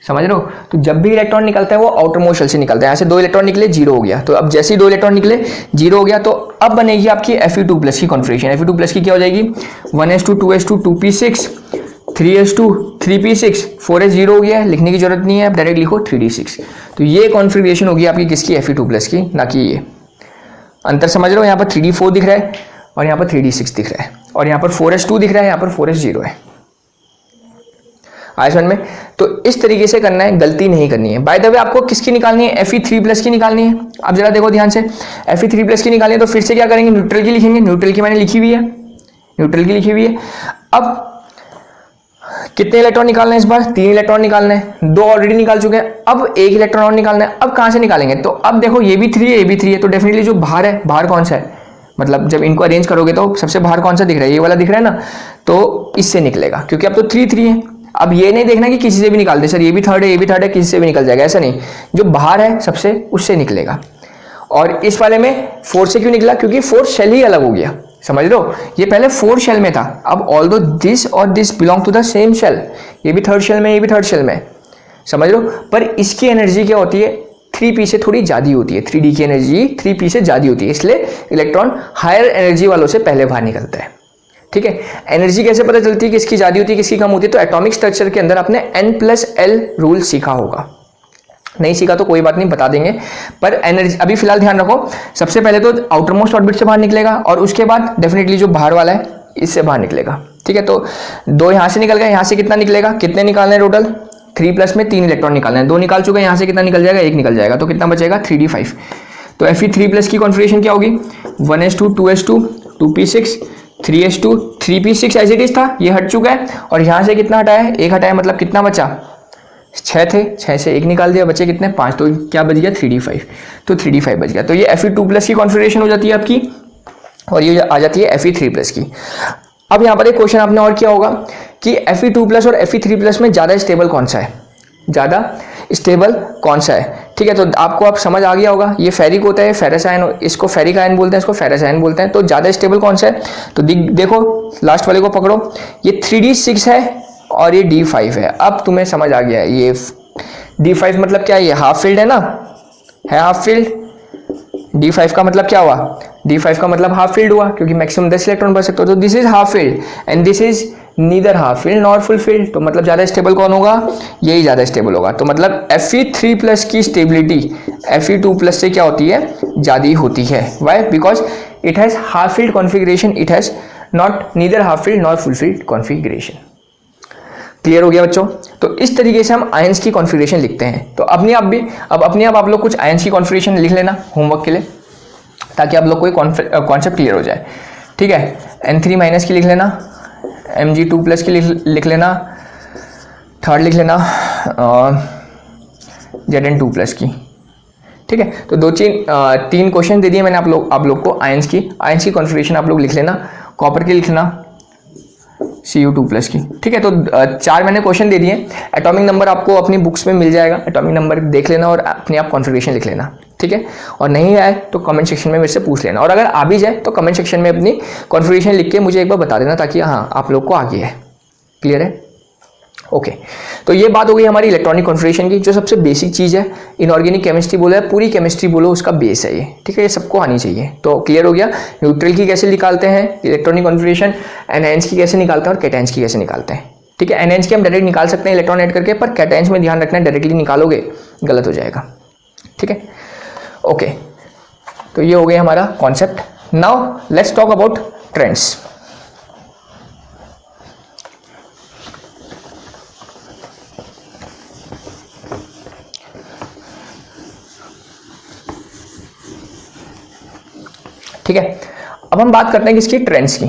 S1: समझ रहे हो? तो जब भी इलेक्ट्रॉन निकलता है वो आउटर मोस्ट शेल से निकलता है। यहाँ से 2 इलेक्ट्रॉन निकले, 0 हो गया। तो अब जैसे ही 2 इलेक्ट्रॉन निकले, 0 हो गया, तो अब बनेगी आपकी Fe2+ की कॉन्फ़िगरेशन। Fe2+ की क्या हो जाएगी? 1s2 2s2 2p6 3s2 3p6 4s0 हो गया है, लिखने की जरूरत नहीं है, आप डायरेक्ट लिखो 3d6। तो ये कॉन्फ़िगरेशन होगी आपकी किसकी? Fe2+ की, ना कि ये। अंतर समझ रहे हो? यहाँ पर 3d4 दिख रहा है और यहाँ पर 3d6 दिख रहा है, और यहाँ पर 4s2 दिख रहा है, यहाँ पर 4s0 है। आइस में तो इस तरीके से करना है, गलती नहीं करनी है। बाय द वे आपको किसकी निकालनी है? Fe3+ की निकालनी है। अब जरा देखो ध्यान से, Fe3+ की निकालनी है तो फिर से क्या करेंगे? न्यूट्रल की लिखेंगे। न्यूट्रल की मैंने लिखी हुई है, न्यूट्रल की लिखी हुई है। अब कितने इलेक्ट्रॉन निकालने हैं इस बार? 3 इलेक्ट्रॉन निकालने हैं, 2 ऑलरेडी निकाल चुके हैं, अब 1 इलेक्ट्रॉन और निकालना है। अब कहाँ से निकालेंगे? तो अब देखो ये भी 3 है, ये भी 3 है, तो डेफिनेटली जो बाहर है, बाहर कौन सा है? मतलब जब इनको अरेंज करोगे तो सबसे बाहर कौन सा दिख रहा है? ये वाला दिख रहा है ना, तो इससे निकलेगा, क्योंकि अब तो 3 है। अब ये नहीं देखना कि किसी से भी निकाल दे, सर ये भी थर्ड है, ये भी थर्ड है, किसी से भी निकल जाएगा, ऐसा नहीं। जो बाहर है सबसे, उससे निकलेगा। और इस वाले में 4 से क्यों निकला? क्योंकि 4 शेल ही अलग हो गया, समझ लो। ये पहले 4 शेल में था, अब ऑल्दो दिस और this belong to the same shell, ये भी थर्ड शेल में, ये भी थर्ड शेल में, समझ लो। पर इसकी एनर्जी क्या होती है? 3p से थोड़ी ज़्यादा होती है, 3d की एनर्जी 3p से ज़्यादा होती है, इसलिए इलेक्ट्रॉन हायर एनर्जी वालों से पहले बाहर निकलता है, ठीक है। एनर्जी कैसे पता चलती है किसकी ज़्यादा होती है किसकी कम होती है? तो एटॉमिक स्ट्रक्चर के अंदर आपने N+L रूल सीखा होगा, नहीं सीखा तो कोई बात नहीं, बता देंगे। पर एनर्जी अभी फिलहाल ध्यान रखो, सबसे पहले तो आउटर मोस्ट ऑर्बिट से बाहर निकलेगा, और उसके बाद डेफिनेटली जो बाहर वाला है इससे बाहर निकलेगा, ठीक है। तो 2 यहाँ से निकल गए, यहाँ से कितना निकलेगा? कितने निकालने हैं टोटल? 3+ में 3 इलेक्ट्रॉन निकालने हैं, 2 निकाल चुके हैं, यहाँ से कितना निकल जाएगा? 1 निकल जाएगा, तो कितना बचेगा? 3d5। तो Fe3+ की कॉन्फ़िगरेशन क्या होगी? 1s2 2s2 2p6 3s2 3p6 as it is था, ये हट चुका है, और यहाँ से कितना हटाया है? 1 हटाया, मतलब कितना बचा? 6 थे, 6 से 1 निकाल दिया, बचे कितने? 5, तो क्या बच गया? 3d5। तो 3d5 बच गया। तो ये Fe2+ की कॉन्फ़िगरेशन हो जाती है आपकी, और ये आ जाती है Fe3+ की। अब यहाँ पर एक क्वेश्चन आपने और किया होगा कि Fe2+ और Fe3+ में ज़्यादा स्टेबल कौन सा है? ज़्यादा स्टेबल कौन सा है, ठीक है। तो आपको अब समझ आ गया होगा, ये फेरिक होता है, फेरस आयन, इसको फेरिक आयन बोलते हैं, इसको फेरस आयन बोलते हैं। तो ज़्यादा स्टेबल कौन सा है? तो देखो लास्ट वाले को पकड़ो, ये 3d6 है और ये d5 है। अब तुम्हें समझ आ गया, ये D5 मतलब क्या है, ये हाफ फील्ड है ना, है हाफ फील्ड। D5 का मतलब क्या हुआ, D5 का मतलब हाफ फील्ड हुआ, क्योंकि मैक्सिमम 10 इलेक्ट्रॉन भर सकते हो। तो this is half field and this is neither half filled nor full field. तो मतलब ज़्यादा स्टेबल कौन होगा, यही ज़्यादा स्टेबल होगा। तो मतलब Fe3+ की स्टेबिलिटी Fe2+ से क्या होती है, ज़्यादा ही होती है। Why, because it has half filled configuration, it has not neither half filled nor full filled configuration. Clear हो गया बच्चों। तो इस तरीके से हम आयंस की कॉन्फ़िगरेशन लिखते हैं। तो अपने आप आप लोग कुछ आयंस की कॉन्फ़िगरेशन लिख लेना होमवर्क के लिए, ताकि आप लोग को कॉन्सेप्ट क्लियर हो जाए। ठीक है, N3- की लिख लेना, Mg2+ की लिख लेना, थर्ड लिख लेना Zn2+ की। ठीक है, तो तीन क्वेश्चन दे दिए मैंने आप लोग को आयंस की कॉन्फ़िगरेशन आप लोग लिख लेना। कॉपर की लिखना Cu2+ की। ठीक है, तो 4 मैंने क्वेश्चन दे दिए। एटॉमिक नंबर आपको अपनी बुक्स में मिल जाएगा, एटॉमिक नंबर देख लेना और अपने आप कॉन्फ़िगरेशन लिख लेना। ठीक है, और नहीं आए तो कमेंट सेक्शन में मेरे से पूछ लेना, और अगर आ भी जाए तो कमेंट सेक्शन में अपनी कॉन्फ़िगरेशन लिख के मुझे एक बार बता देना, ताकि हाँ आप लोग को आ गया है। क्लियर है, ओके। तो ये बात हो गई हमारी इलेक्ट्रॉनिक कॉन्फ़िगरेशन की, जो सबसे बेसिक चीज़ है। इनऑर्गेनिक केमिस्ट्री बोलो या पूरी केमिस्ट्री बोलो, उसका बेस है ये। ठीक है, ये सबको आनी चाहिए। तो क्लियर हो गया, न्यूट्रल की कैसे निकालते हैं इलेक्ट्रॉनिक कॉन्फ़िगरेशन, एनायंस की कैसे निकालते हैं और कैटायंस की कैसे निकालते हैं। ठीक है, एनायंस की हम डायरेक्ट निकाल सकते हैं इलेक्ट्रॉन ऐड करके, पर कैटायंस में ध्यान रखना, डायरेक्टली निकालोगे गलत हो जाएगा। ठीक है, ओके। तो ये हो गया हमारा concept. Now let's talk about trends. ठीक है, अब हम बात करते हैं किसकी, ट्रेंड्स की।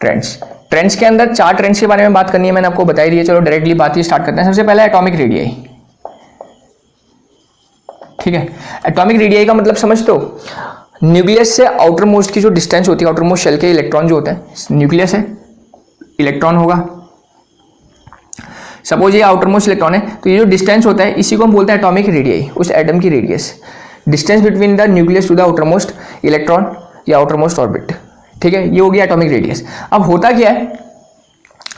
S1: ट्रेंड्स के अंदर 4 ट्रेंड्स के बारे में बात करनी है, मैंने आपको बताई दी है। चलो डायरेक्टली बात ही स्टार्ट करते हैं। सबसे पहला एटॉमिक रेडियाई। ठीक है, एटॉमिक रेडियाई का मतलब समझते हो, न्यूक्लियस से आउटर मोस्ट की जो डिस्टेंस होती है, आउटर मोस्ट शेल के इलेक्ट्रॉन जो होते हैं, न्यूक्लियस है, इलेक्ट्रॉन होगा, सपोज ये आउटर मोस्ट इलेक्ट्रॉन है, तो ये जो डिस्टेंस होता है इसी को हम बोलते हैं एटॉमिक रेडियाई, उस एटम की radius, distance between the nucleus to the outermost electron या आउटर मोस्ट ऑर्बिट। ठीक है, ये हो गया एटॉमिक रेडियस। अब होता क्या है,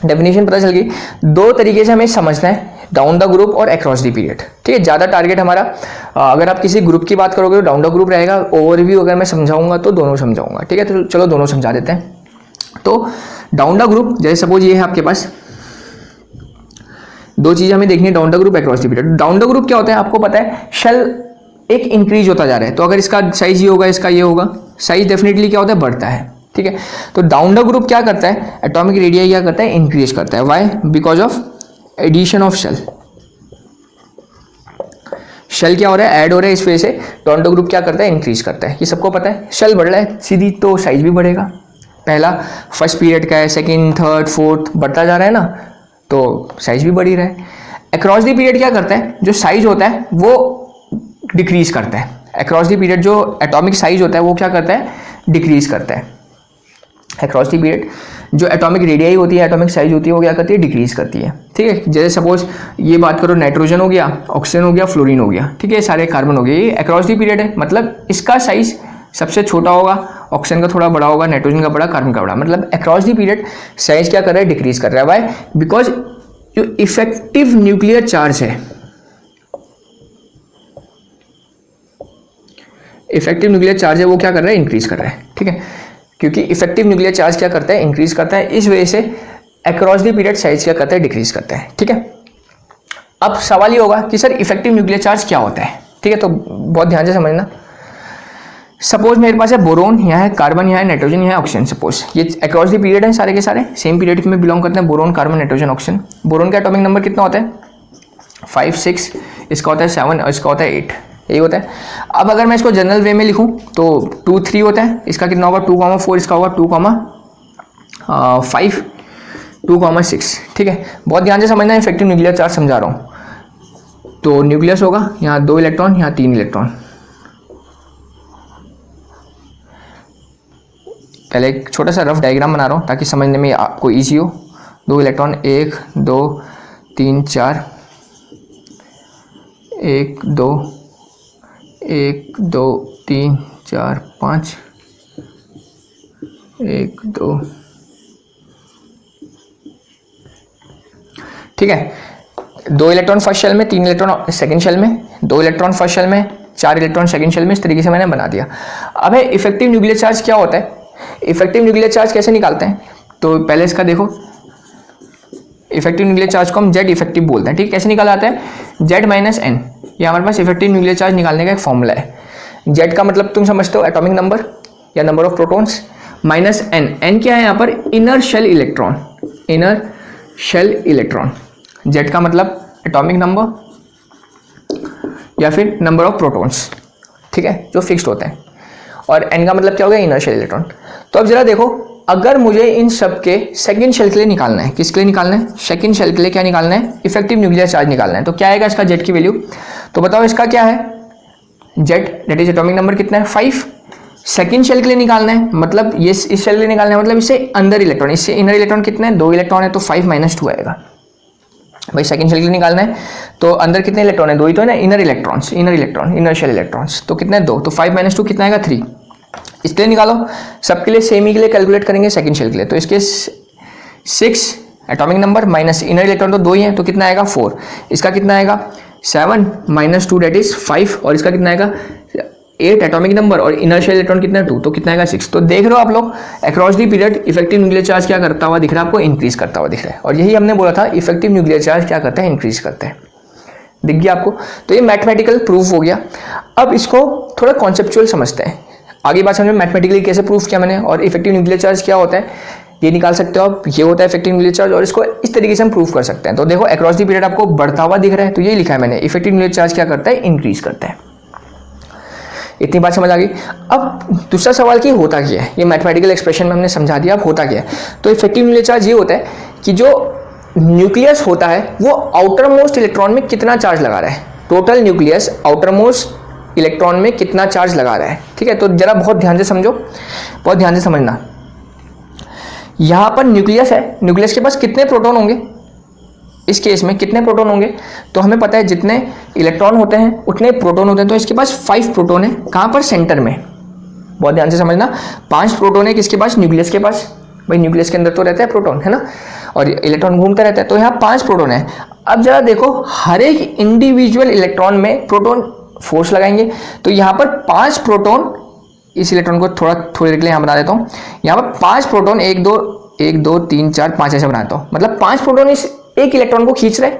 S1: डेफिनेशन पता चल गई। 2 तरीके से हमें समझना है, डाउन द ग्रुप और अक्रॉस द पीरियड। ठीक है, ज़्यादा टारगेट हमारा, अगर आप किसी ग्रुप की बात करोगे तो डाउन द ग्रुप रहेगा, ओवरव्यू अगर मैं समझाऊंगा तो दोनों समझाऊंगा। ठीक है, तो चलो दोनों समझा देते हैं। तो डाउन द ग्रुप, जैसे सपोज ये है आपके पास, 2 चीज़ें हमें देखनी है, down the group, across the period. Down the group क्या होता है, आपको पता है, शेल एक इंक्रीज होता जा रहा है, तो अगर इसका साइज ये होगा, इसका ये होगा, साइज डेफिनेटली क्या होता है, बढ़ता है। ठीक है, तो डाउन द ग्रुप क्या करता है, एटॉमिक रेडियाई क्या करता है, इंक्रीज करता है। Why, because of addition of shell. Shell क्या हो रहा है, ऐड हो रहा है, इस वजह से डाउन द ग्रुप क्या करता है, इंक्रीज करता है। ये सबको पता है, शेल बढ़ रहा है सीधी तो साइज भी बढ़ेगा। पहला फर्स्ट पीरियड का है, सेकंड, थर्ड, फोर्थ बढ़ता जा रहा है ना, तो साइज भी बढ़ ही रहा है। अक्रॉस द पीरियड क्या करता है, जो साइज होता है वो डिक्रीज करता है। अक्रॉस द पीरियड जो एटॉमिक साइज होता है वो क्या करता है, डिक्रीज करता है। अक्रॉस द पीरियड जो एटॉमिक रेडियाई होती है, एटॉमिक साइज होती है, वो क्या करती है, डिक्रीज करती है। ठीक है, जैसे सपोज ये बात करो, नाइट्रोजन हो गया, ऑक्सीजन हो गया, फ्लोरीन हो गया। ठीक है, सारे कार्बन हो गए, ये अक्रॉस द पीरियड है, मतलब इसका साइज सबसे छोटा होगा, ऑक्सीजन का थोड़ा बड़ा होगा, नाइट्रोजन का बड़ा, कार्बन का बड़ा, मतलब अक्रॉस द पीरियड साइज क्या कर रहा है, डिक्रीज कर रहा है। वाई, बिकॉज जो इफेक्टिव न्यूक्लियर चार्ज है, इफेक्टिव न्यूक्लियर चार्ज है, वो क्या कर रहा है, इंक्रीज कर रहा है। ठीक है, क्योंकि इफेक्टिव न्यूक्लियर चार्ज क्या करता है, इंक्रीज करता है, इस वजह से अक्रॉस द पीरियड साइज क्या करता है, डिक्रीज करता है। ठीक है, अब सवाल ये होगा कि सर इफेक्टिव न्यूक्लियर चार्ज क्या होता है। ठीक है, तो बहुत ध्यान से समझना। सपोज मेरे पास है बोरोन, यहाँ है कार्बन, यहाँ है नाइट्रोजन, यहाँ है ऑक्सीजन। सपोज ये अक्रॉस द पीरियड है, सारे के सारे सेम पीरियड में बिलोंग करते हैं, boron, carbon, nitrogen, oxygen. Boron का एटॉमिक नंबर कितना होता है, 5, 6, इसका होता है 7 और इसका होता है 8, यही होता है। अब अगर मैं इसको जनरल वे में लिखूं तो 2, 3 होता है, इसका कितना होगा, 2,4, इसका होगा 2,5, 2,6। ठीक है, बहुत ध्यान से समझना, इफेक्टिव न्यूक्लियर चार्ज समझा रहा हूँ। तो न्यूक्लियस होगा, यहाँ 2 इलेक्ट्रॉन, यहाँ 3 इलेक्ट्रॉन। पहले एक छोटा सा रफ डायग्राम बना रहा हूँ ताकि समझने में आपको ईजी हो। 2 इलेक्ट्रॉन, 1, 2, 3, 4, 1, 2, 1, 2, 3, 4, 5, 1, 2, ठीक है, 2 इलेक्ट्रॉन फर्स्ट शेल में, 3 इलेक्ट्रॉन सेकंड शेल में, 2 इलेक्ट्रॉन फर्स्ट शेल में, 4 इलेक्ट्रॉन सेकंड शेल में, इस तरीके से मैंने बना दिया। अब है इफेक्टिव न्यूक्लियर चार्ज क्या होता है, इफेक्टिव न्यूक्लियर चार्ज कैसे निकालते हैं, तो पहले इसका देखो, इफेक्टिव न्यूक्लियर चार्ज को हम जेड इफेक्टिव बोलते हैं, ठीक, कैसे निकाला जाता है, जेड माइनस एन, ये हमारे पास इफेक्टिव न्यूक्लियर चार्ज निकालने का एक फॉर्मूला है। जेड का मतलब तुम समझते हो एटॉमिक नंबर या number of protons, minus N, N क्या है यहाँ पर, inner shell electron, inner shell electron, Z का मतलब एटॉमिक नंबर या फिर नंबर ऑफ प्रोटॉन्स, ठीक है, जो फिक्स्ड होते हैं, और एन का मतलब क्या हो गया, इनर शेल इलेक्ट्रॉन। तो अब जरा देखो, अगर मुझे इन सब के सेकंड शेल के लिए निकालना है, किसके लिए निकालना है, सेकंड शेल के लिए क्या निकालना है, इफेक्टिव न्यूक्लियर चार्ज निकालना है, तो क्या आएगा इसका जेड की वैल्यू, तो बताओ इसका क्या है, Z that is atomic number कितना है, 5। सेकंड शेल के लिए निकालना है, मतलब ये इस शेल के लिए निकालना है, मतलब इससे अंदर इलेक्ट्रॉन, इससे इनर इलेक्ट्रॉन कितने हैं, 2 इलेक्ट्रॉन है, तो 5 - 2 आएगा। भाई सेकंड शेल के लिए निकालना है तो अंदर कितने इलेक्ट्रॉन है, 2 ही तो है ना, inner electrons, inner shell electrons, तो कितने 2, तो 5 - 2 कितना आएगा, 3। इसके लिए निकालो, सबके लिए सेम ही के लिए कैलकुलेट करेंगे सेकंड शेल के लिए, तो इसके 6 atomic number minus inner electron तो 2 ही है, तो कितना आएगा 4, इसका कितना आएगा 7 - 2 दैट इज 5, और इसका कितना आएगा 8 एटॉमिक नंबर, और इनर शेल इलेक्ट्रॉन कितना 2, तो कितना आएगा 6। तो देख रहे हो आप लोग, across the period effective nuclear charge क्या करता हुआ दिख रहा है आपको, इंक्रीज करता हुआ दिख रहा है, और यही हमने बोला था इफेक्टिव न्यूक्लियर चार्ज क्या करता है, इंक्रीज करता है, दिख गया आपको। तो ये मैथमेटिकल प्रूफ हो गया। अब इसको थोड़ा कॉन्सेप्चुअल समझते हैं, आगे बात समझ में, मैथमेटिकली कैसे प्रूफ किया मैंने, और इफेक्टिव न्यूक्लियर चार्ज क्या होता है ये निकाल सकते हो आप, ये होता है इफेक्टिव न्यूक्लियर चार्ज, और इसको इस तरीके से हम प्रूफ कर सकते हैं। तो देखो अक्रॉस दी पीरियड आपको बढ़ता हुआ दिख रहा है, तो ये लिखा है मैंने, इफेक्टिव न्यूक्लियर चार्ज क्या करता है, इंक्रीज करता है। इतनी बात समझ आ गई। अब दूसरा सवाल कि होता क्या है, ये मैथमेटिकल एक्सप्रेशन में हमने समझा दिया, अब होता क्या है। तो इफेक्टिव न्यूक्लियर चार्ज ये होता है कि जो न्यूक्लियस होता है वो आउटर मोस्ट इलेक्ट्रॉन में कितना चार्ज लगा रहा है, total nucleus outer most electron में कितना चार्ज लगा रहा है, ठीक है। तो जरा बहुत ध्यान से समझो, बहुत ध्यान से समझना। यहां पर न्यूक्लियस है, न्यूक्लियस के पास कितने प्रोटॉन होंगे, इस केस में कितने प्रोटॉन होंगे, तो हमें पता है जितने इलेक्ट्रॉन होते हैं उतने प्रोटॉन होते हैं, तो इसके पास 5 प्रोटॉन है। कहां पर, सेंटर में, बहुत ध्यान से समझना। 5 प्रोटॉन है किसके पास, न्यूक्लियस के पास, भाई न्यूक्लियस के अंदर तो रहता है प्रोटॉन, है ना, और इलेक्ट्रॉन घूमता रहता है, तो यहाँ 5 प्रोटॉन है। अब जरा देखो, हर एक इंडिविजुअल इलेक्ट्रॉन में प्रोटॉन फोर्स लगाएंगे, तो यहाँ पर 5 प्रोटॉन, इस इलेक्ट्रॉन को थोड़ी देर के लिए यहाँ बना देता हूँ, यहाँ पर 5 प्रोटॉन 1 2 3 4 5 ऐसे बनाता हूँ, मतलब 5 प्रोटॉन इस एक इलेक्ट्रॉन को खींच रहे,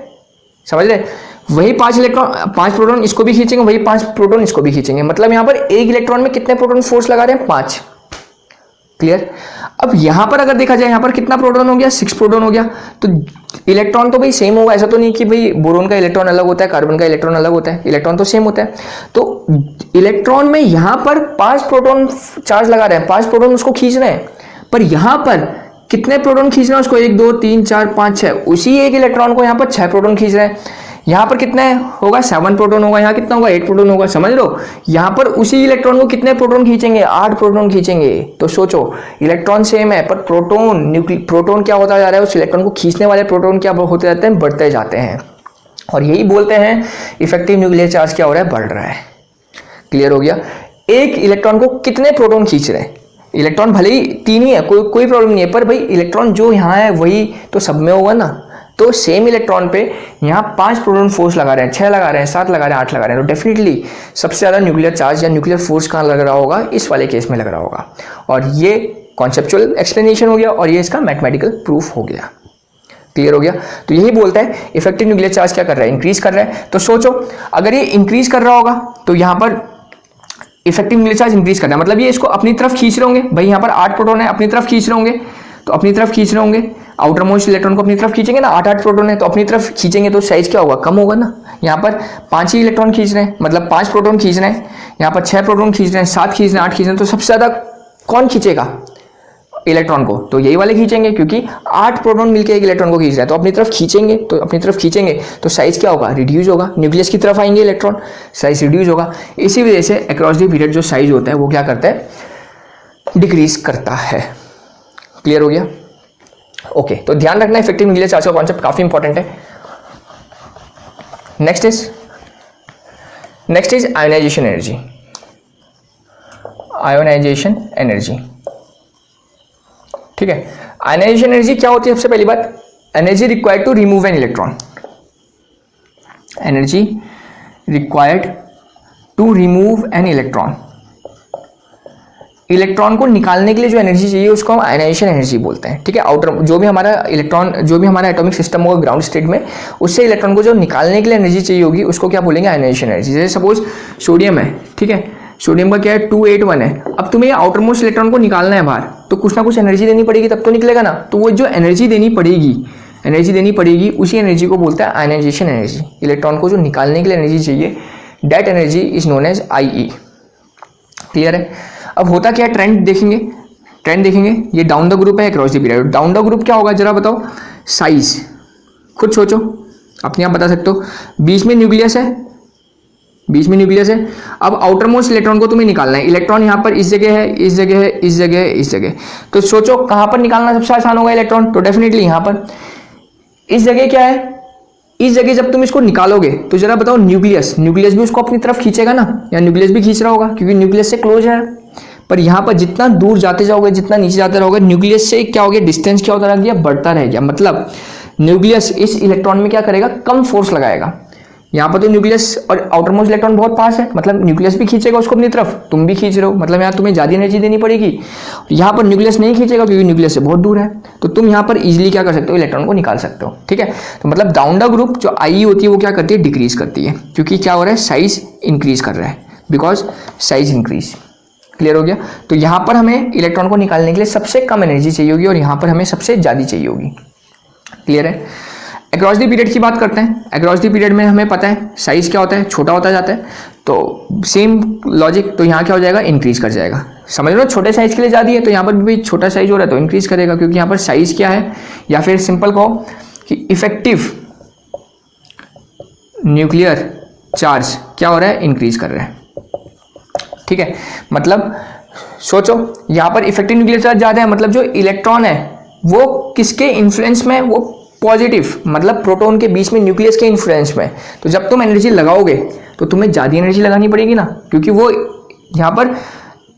S1: समझ रहे, वही 5 प्रोटॉन इसको भी खींचेंगे, वही 5 प्रोटॉन इसको भी खींचेंगे, मतलब यहाँ पर एक इलेक्ट्रॉन में कितने प्रोटॉन फोर्स लगा रहे हैं, 5। क्लियर। अब यहां पर अगर देखा जाए, यहां पर कितना प्रोटॉन हो गया, 6 प्रोटॉन हो गया। तो इलेक्ट्रॉन तो भाई सेम होगा, ऐसा तो नहीं कि भाई बोरोन का इलेक्ट्रॉन अलग होता है, कार्बन का इलेक्ट्रॉन अलग होता है, इलेक्ट्रॉन तो सेम होता है। तो इलेक्ट्रॉन में यहां पर 5 प्रोटॉन चार्ज लगा रहे हैं, 5 प्रोटॉन उसको खींच रहे हैं, पर यहां पर कितने प्रोटॉन खींच रहे हैं उसको, 1 2 3 4 5 6, उसी एक इलेक्ट्रॉन को यहाँ पर 6 प्रोटॉन खींच रहे हैं। यहाँ पर कितने होगा, 7 प्रोटॉन होगा, यहाँ कितना होगा, 8 प्रोटॉन होगा, समझ लो। यहाँ पर उसी इलेक्ट्रॉन को कितने प्रोटॉन खींचेंगे, 8 प्रोटॉन खींचेंगे। तो सोचो, इलेक्ट्रॉन सेम है पर प्रोटॉन क्या होता जा रहा है, उस इलेक्ट्रॉन को खींचने वाले प्रोटॉन क्या होते जाते हैं, बढ़ते जाते हैं, और यही बोलते हैं इफेक्टिव न्यूक्लियर चार्ज क्या हो रहा है, बढ़ रहा है। क्लियर हो गया। एक इलेक्ट्रॉन को कितने प्रोटॉन खींच रहे हैं, इलेक्ट्रॉन भले ही 3 ही है, कोई प्रॉब्लम नहीं है, पर भाई इलेक्ट्रॉन जो यहाँ है वही तो सब में होगा ना। तो सेम इलेक्ट्रॉन पे यहाँ 5 प्रोटॉन फोर्स लगा रहे हैं, 6 लगा रहे हैं, 7 लगा रहे हैं, 8 लगा रहे हैं, तो डेफिनेटली सबसे ज़्यादा न्यूक्लियर चार्ज या न्यूक्लियर फोर्स कहाँ लग रहा होगा, इस वाले केस में लग रहा होगा। और ये कॉन्सेप्चुअल एक्सप्लेनेशन हो गया, और ये इसका मैथमेटिकल प्रूफ हो गया। क्लियर हो गया। तो यही बोलता है इफेक्टिव न्यूक्लियर चार्ज क्या कर रहा है, इंक्रीज कर रहा है। तो सोचो, अगर ये इंक्रीज कर रहा होगा तो यहाँ पर इफेक्टिव न्यूक्लियर चार्ज इंक्रीज करना है, मतलब ये इसको अपनी तरफ खींच रहे होंगे। भाई यहाँ पर 8 प्रोटॉन है, अपनी तरफ खींच रहे होंगे, तो अपनी तरफ खींच रहे होंगे, आउटर मोस्ट इलेक्ट्रॉन को अपनी तरफ खींचेंगे ना, 8 प्रोटॉन है तो अपनी तरफ खींचेंगे, तो साइज क्या होगा, कम होगा ना। यहाँ पर 5 ही इलेक्ट्रॉन खींच रहे हैं, मतलब 5 प्रोटॉन खींच रहे हैं, यहाँ पर 6 प्रोटॉन खींच रहे हैं, 7 खींच रहे हैं, 8 खींच रहे हैं, तो सबसे ज्यादा कौन खींचेगा इलेक्ट्रॉन को, तो यही वाले खींचेंगे, क्योंकि 8 प्रोटॉन मिलकर एक इलेक्ट्रॉन को खींच रहा है, तो अपनी तरफ खींचेंगे, तो अपनी तरफ खींचेंगे तो साइज क्या होगा, रिड्यूस होगा, न्यूक्लियस की तरफ आएंगे इलेक्ट्रॉन, साइज रिड्यूस होगा। इसी वजह से अक्रॉस द पीरियड जो साइज होता है वो क्या करता है, डिक्रीज करता है। क्लियर हो गया। ओके, तो ध्यान रखना इफेक्टिव न्यूक्लियर चार्ज का कॉन्सेप्ट काफी इंपॉर्टेंट है। Next is ionization energy. Ionization energy, ठीक है। आयोनाइजेशन एनर्जी क्या होती है, सबसे पहली बात, energy required to remove an electron, energy required to remove an electron, electron को निकालने के लिए जो एनर्जी चाहिए उसको हम आयनाइजेशन एनर्जी बोलते हैं। ठीक है, आउटर जो भी हमारा इलेक्ट्रॉन, जो भी हमारा एटॉमिक सिस्टम होगा ग्राउंड स्टेट में, उससे इलेक्ट्रॉन को जो निकालने के लिए एनर्जी चाहिए होगी उसको क्या बोलेंगे, आयनाइजेशन एनर्जी। जैसे सपोज सोडियम है, ठीक है, सोडियम का क्या है 281 है, अब तुम्हें आउटर मोस्ट इलेक्ट्रॉन को निकालना है बाहर, तो कुछ ना कुछ एनर्जी देनी पड़ेगी तब तो निकलेगा ना। तो वो जो एनर्जी देनी पड़ेगी उसी एनर्जी को बोलते हैं आयनाइजेशन एनर्जी। इलेक्ट्रॉन को जो निकालने के लिए एनर्जी चाहिए, that energy is known as IE। Clear है। अब होता क्या है, ट्रेंड देखेंगे, ये डाउन द ग्रुप है, across the period. Down the group क्या होगा जरा बताओ, साइज खुद सोचो, अपने आप बता सकते हो। बीच में न्यूक्लियस है, अब आउटर मोस्ट इलेक्ट्रॉन को तुम्हें निकालना है। इलेक्ट्रॉन यहाँ पर इस जगह है, इस जगह है, इस जगह है, इस जगह, तो सोचो कहाँ पर निकालना सबसे आसान होगा इलेक्ट्रॉन, तो डेफिनेटली यहाँ पर। इस जगह क्या है, इस जगह जब तुम इसको निकालोगे तो जरा बताओ न्यूक्लियस भी उसको अपनी तरफ खींचेगा ना, या न्यूक्लियस भी खींच रहा होगा क्योंकि न्यूक्लियस से क्लोज है। पर यहाँ पर जितना दूर जाते जाओगे, जितना नीचे जाते रहोगे, न्यूक्लियस से क्या हो गया, डिस्टेंस क्या होता रह गया, बढ़ता रह गया। मतलब न्यूक्लियस इस इलेक्ट्रॉन में क्या करेगा, कम फोर्स लगाएगा। यहाँ पर तो न्यूक्लियस और आउटर मोस्ट इलेक्ट्रॉन बहुत पास है, मतलब न्यूक्लियस भी खींचेगा उसको अपनी तरफ, तुम भी खींच रहे हो, मतलब यहाँ तुम्हें ज़्यादा एनर्जी देनी पड़ेगी। यहाँ पर न्यूक्लियस नहीं खींचेगा क्योंकि न्यूक्लियस से बहुत दूर है, तो तुम यहाँ पर इजीली क्या कर सकते हो, इलेक्ट्रॉन को निकाल सकते हो। ठीक है, तो मतलब डाउन द ग्रुप जो IE होती है वो क्या करती है, डिक्रीज करती है, क्योंकि क्या हो रहा है, साइज इंक्रीज कर रहा है, बिकॉज साइज इंक्रीज। क्लियर हो गया। तो यहाँ पर हमें इलेक्ट्रॉन को निकालने के लिए सबसे कम एनर्जी चाहिए होगी और यहाँ पर हमें सबसे ज़्यादा चाहिए होगी। क्लियर है। अक्रॉस द पीरियड की बात करते हैं। अक्रॉस द पीरियड में हमें पता है साइज क्या होता है, छोटा होता जाता है, तो सेम लॉजिक, तो यहाँ क्या हो जाएगा, इंक्रीज कर जाएगा। समझ लो, छोटे साइज के लिए ज़्यादा है तो यहाँ पर भी छोटा साइज हो रहा है तो इंक्रीज करेगा, क्योंकि यहाँ पर साइज क्या है, या फिर सिंपल कहो कि इफेक्टिव न्यूक्लियर चार्ज क्या हो रहा है, इंक्रीज कर रहा है। ठीक है, मतलब सोचो यहाँ पर इफेक्टिव न्यूक्लियर चार्ज ज़्यादा है, मतलब जो इलेक्ट्रॉन है वो किसके इन्फ्लुएंस में, वो पॉजिटिव, मतलब प्रोटॉन के बीच में न्यूक्लियस के इन्फ्लुएंस में। तो जब तुम एनर्जी लगाओगे तो तुम्हें ज़्यादा एनर्जी लगानी पड़ेगी ना, क्योंकि वो यहाँ पर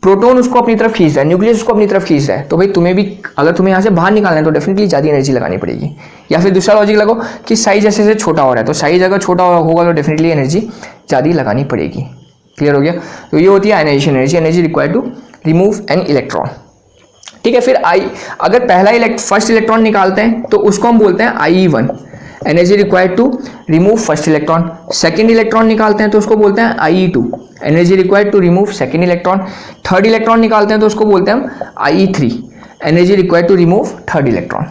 S1: प्रोटॉन उसको अपनी तरफ खींच रहा है, न्यूक्लियस उसको अपनी तरफ खींच रहा है, तो भाई तुम्हें भी, अगर तुम्हें यहाँ से बाहर निकालना है तो डेफिनेटली ज़्यादा एनर्जी लगानी पड़ेगी। या फिर दूसरा लॉजिक लगो कि साइज जैसे जैसे छोटा हो रहा है, तो साइज अगर छोटा होगा तो डेफिनेटली एनर्जी ज़्यादा लगानी पड़ेगी। क्लियर हो गया। तो ये होती है ionization energy, energy required to remove an electron. ठीक है, फिर अगर पहला फर्स्ट इलेक्ट्रॉन निकालते हैं तो उसको हम बोलते हैं IE1, energy required to remove first electron. Second electron निकालते हैं तो उसको बोलते हैं IE2, energy required to remove second electron. Third electron निकालते हैं तो उसको बोलते हैं हम IE3, energy required to remove third electron.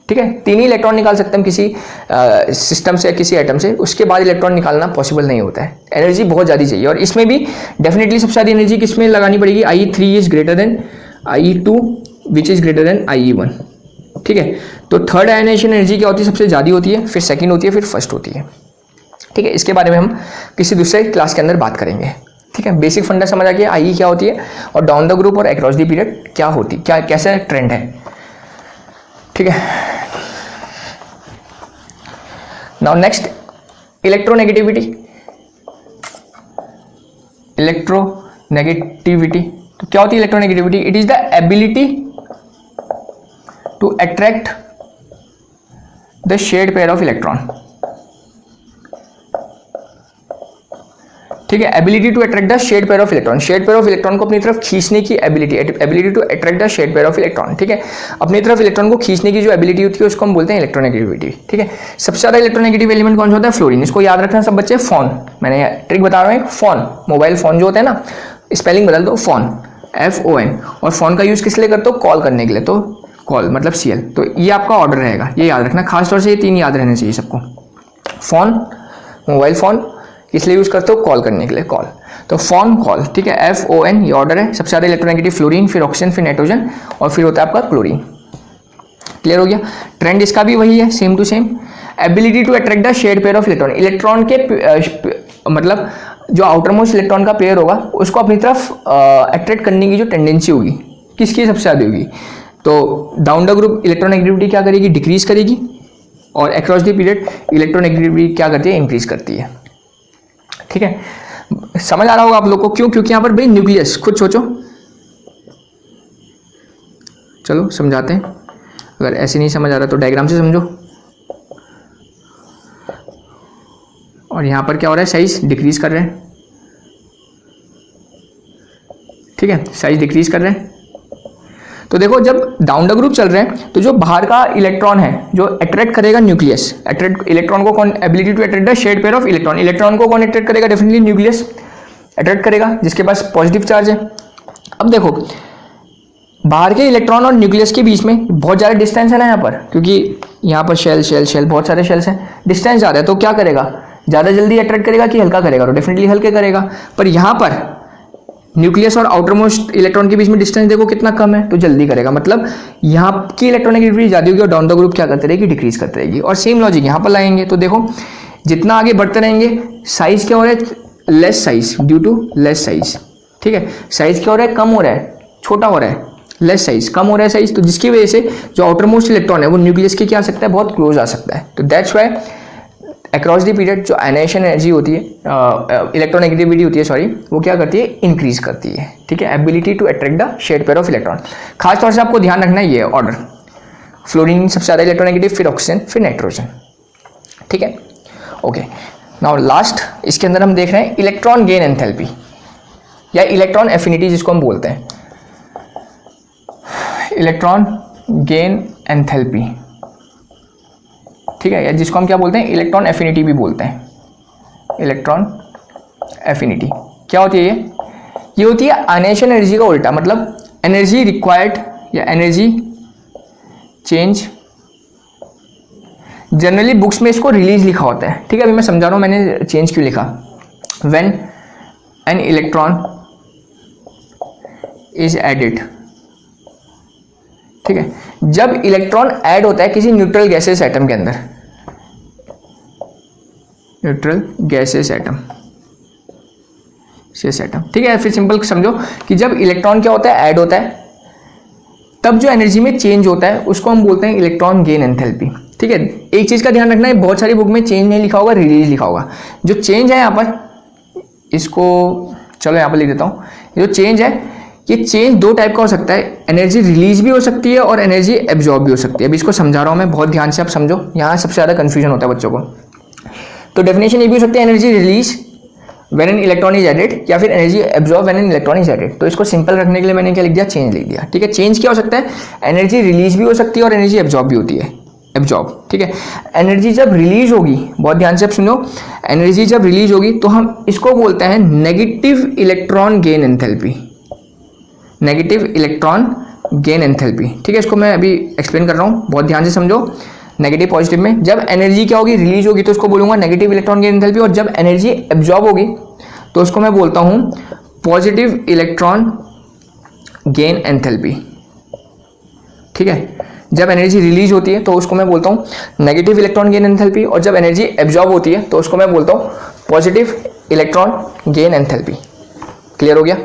S1: ठीक है, 3 ही इलेक्ट्रॉन निकाल सकते हैं हम किसी सिस्टम से, किसी एटम से, उसके बाद इलेक्ट्रॉन निकालना पॉसिबल नहीं होता है, एनर्जी बहुत ज़्यादा चाहिए। और इसमें भी डेफिनेटली सबसे ज़्यादा एनर्जी किसमें लगानी पड़ेगी, IE3 is greater than IE2 which is greater than IE1। ठीक है, तो थर्ड आयनाइजेशन एनर्जी क्या होती है, सबसे ज़्यादा होती है, फिर सेकंड होती है, फिर फर्स्ट होती है। ठीक है, इसके बारे में हम किसी दूसरे क्लास के अंदर बात करेंगे। ठीक है, बेसिक फंडा समझ आ गया IE क्या होती है और डाउन द ग्रुप और अक्रॉस द पीरियड क्या होती, क्या कैसा ट्रेंड है। ठीक है, नाउ नेक्स्ट इलेक्ट्रोनेगेटिविटी। इलेक्ट्रोनेगेटिविटी तो क्या होती है electronegativity, it is the ability to attract the shared pair of electron. ठीक है, ability to attract the shared pair of electron, shared pair of electron को अपनी तरफ खींचने की ability, ability to attract the shared pair of electron. ठीक है, अपनी तरफ इलेक्ट्रॉन को खींचने की जो एबिलिटी होती है उसको हम बोलते हैं इलेक्ट्रोनेगेटिविटी। ठीक है, सबसे ज्यादा इलेक्ट्रोनेगेटिव एलिमेंट कौन सा होता है, फ्लोरीन। इसको याद रखना सब बच्चे, फोन, मैंने ट्रिक बता रहा हूँ, फोन, मोबाइल फोन जो होता है ना, स्पेलिंग बदल दो, फोन, FON, और फोन का यूज किस लिए करते हो, कॉल करने के लिए, तो कॉल मतलब CL। तो ये आपका ऑर्डर रहेगा, ये याद रखना, खासतौर से ये 3 याद रहने चाहिए सबको। फोन, मोबाइल फोन, इसलिए यूज करते हो कॉल करने के लिए, कॉल, तो फोन, कॉल। ठीक है, FON ये ऑर्डर है। सबसे ज्यादा इलेक्ट्रोनेगेटिव फ्लोरीन, फिर ऑक्सीजन, फिर नाइट्रोजन, और फिर होता है आपका क्लोरीन। क्लियर हो गया। ट्रेंड इसका भी वही है, same to same. Ability to attract the shared pair of electron, electron के मतलब जो आउटर मोस्ट इलेक्ट्रॉन का पेयर होगा उसको अपनी तरफ अट्रैक्ट करने की जो टेंडेंसी होगी किसकी सबसे ज़्यादा होगी, तो डाउन द ग्रुप इलेक्ट्रोनेगेटिविटी क्या करेगी, डिक्रीज करेगी, और अक्रॉस द पीरियड इलेक्ट्रोनेगेटिविटी क्या करती है, इंक्रीज करती है। ठीक है, समझ आ रहा होगा आप लोग को, क्यों, क्योंकि यहाँ पर भाई न्यूक्लियस, खुद सोचो, चलो समझाते हैं, अगर ऐसे नहीं समझ आ रहा तो डायग्राम से समझो। और यहाँ पर क्या हो रहा है, साइज डिक्रीज कर रहे हैं, ठीक है, साइज डिक्रीज कर रहे हैं। तो देखो जब डाउन द ग्रुप चल रहे हैं तो जो बाहर का इलेक्ट्रॉन है जो अट्रैक्ट करेगा न्यूक्लियस, अट्रैक्ट इलेक्ट्रॉन को कौन, ability to attract the shared pair of electron, electron को कौन अट्रैक्ट करेगा, डेफिनेटली न्यूक्लियस अट्रैक्ट करेगा जिसके पास पॉजिटिव चार्ज है। अब देखो बाहर के इलेक्ट्रॉन और न्यूक्लियस के बीच में बहुत ज़्यादा डिस्टेंस है ना यहाँ पर, क्योंकि यहाँ पर शेल शेल शेल बहुत सारे शेल्स हैं, डिस्टेंस ज़्यादा है, तो क्या करेगा, ज़्यादा जल्दी अट्रैक्ट करेगा कि हल्का करेगा, तो डेफिनेटली हल्के करेगा। पर यहाँ पर न्यूक्लियस और आउटर मोस्ट इलेक्ट्रॉन के बीच में डिस्टेंस देखो कितना कम है, तो जल्दी करेगा, मतलब यहाँ की इलेक्ट्रॉनिक ज़्यादा होगी और डाउन द ग्रुप क्या करते रहेगी, डिक्रीज करते रहेगी। और सेम लॉजिक यहाँ पर लाएंगे तो देखो जितना आगे बढ़ते रहेंगे साइज क्या हो रहा है, less size due to less size, ठीक है, साइज क्या हो रहा है, कम हो रहा है, छोटा हो रहा है, लेस साइज, कम हो रहा है साइज, तो जिसकी वजह से जो आउटर मोस्ट इलेक्ट्रॉन है वो न्यूक्लियस के क्या आ सकता है, बहुत क्लोज आ सकता है। तो that's why across the period जो आयनाइजेशन एनर्जी होती है, इलेक्ट्रोनेगेटिविटी होती है, सॉरी, वो क्या करती है, इंक्रीज करती है, ठीक है, ability to attract the shared pair of electron. खासतौर से आपको ध्यान रखना है ये ऑर्डर, फ्लोरीन सबसे ज़्यादा इलेक्ट्रोनेगेटिव, फिर ऑक्सीजन, फिर नाइट्रोजन, ठीक है। ओके, नाउ लास्ट इसके अंदर हम देख रहे हैं इलेक्ट्रॉन गेन एंथैल्पी या इलेक्ट्रॉन एफिनिटी जिसको हम बोलते हैं, इलेक्ट्रॉन गेन एंथैल्पी, ठीक है, या जिसको हम क्या बोलते हैं, इलेक्ट्रॉन एफिनिटी भी बोलते हैं। इलेक्ट्रॉन एफिनिटी क्या होती है, ये होती है आयनाइजेशन एनर्जी का उल्टा, मतलब एनर्जी रिक्वायर्ड या एनर्जी चेंज, जनरली बुक्स में इसको रिलीज लिखा होता है, ठीक है, अभी मैं समझा रहा हूँ मैंने चेंज क्यों लिखा। When an electron is added, ठीक है, जब इलेक्ट्रॉन ऐड होता है किसी न्यूट्रल गैसेस एटम के अंदर, न्यूट्रल गैसेस एटम, ठीक है, फिर सिंपल समझो कि जब इलेक्ट्रॉन क्या होता है, ऐड होता है, तब जो एनर्जी में चेंज होता है उसको हम बोलते हैं इलेक्ट्रॉन गेन एंथैल्पी, ठीक है। एक चीज का ध्यान रखना है, बहुत सारी बुक में चेंज नहीं लिखा होगा, रिलीज लिखा होगा। जो चेंज है यहाँ पर, इसको चलो यहाँ पर लिख देता हूँ, जो चेंज है ये चेंज दो टाइप का हो सकता है, एनर्जी रिलीज भी हो सकती है और एनर्जी एब्जॉर्ब भी हो सकती है। अभी इसको समझा रहा हूँ मैं, बहुत ध्यान से आप समझो, यहाँ सबसे ज़्यादा कंफ्यूजन होता है बच्चों को। तो डेफिनेशन ये भी हो सकती है energy release when an electron is added, या फिर energy absorb when an electron is added. तो इसको सिंपल रखने के लिए मैंने क्या लिख दिया, चेंज लिख दिया, ठीक है। चेंज क्या हो सकता है, एनर्जी रिलीज भी हो सकती है और एनर्जी एब्जॉर्ब भी होती है, एब्जॉर्ब, ठीक है। एनर्जी जब रिलीज होगी, बहुत ध्यान से आप सुनो, एनर्जी जब रिलीज होगी तो हम इसको बोलते हैं negative electron gain enthalpy, negative electron gain enthalpy, ठीक है। इसको मैं अभी एक्सप्लेन कर रहा हूँ, बहुत ध्यान से समझो। नेगेटिव पॉजिटिव में जब एनर्जी क्या होगी, रिलीज होगी, तो उसको बोलूंगा नेगेटिव इलेक्ट्रॉन गेन एंथैल्पी, और जब एनर्जी एब्जॉर्ब होगी तो उसको मैं बोलता हूँ पॉजिटिव इलेक्ट्रॉन गेन एंथैल्पी, ठीक है। जब एनर्जी रिलीज होती है तो उसको मैं बोलता हूँ नेगेटिव इलेक्ट्रॉन गेन एंथैल्पी, और जब एनर्जी एब्जॉर्ब होती है तो उसको मैं बोलता हूँ positive electron gain enthalpy. Clear हो गया,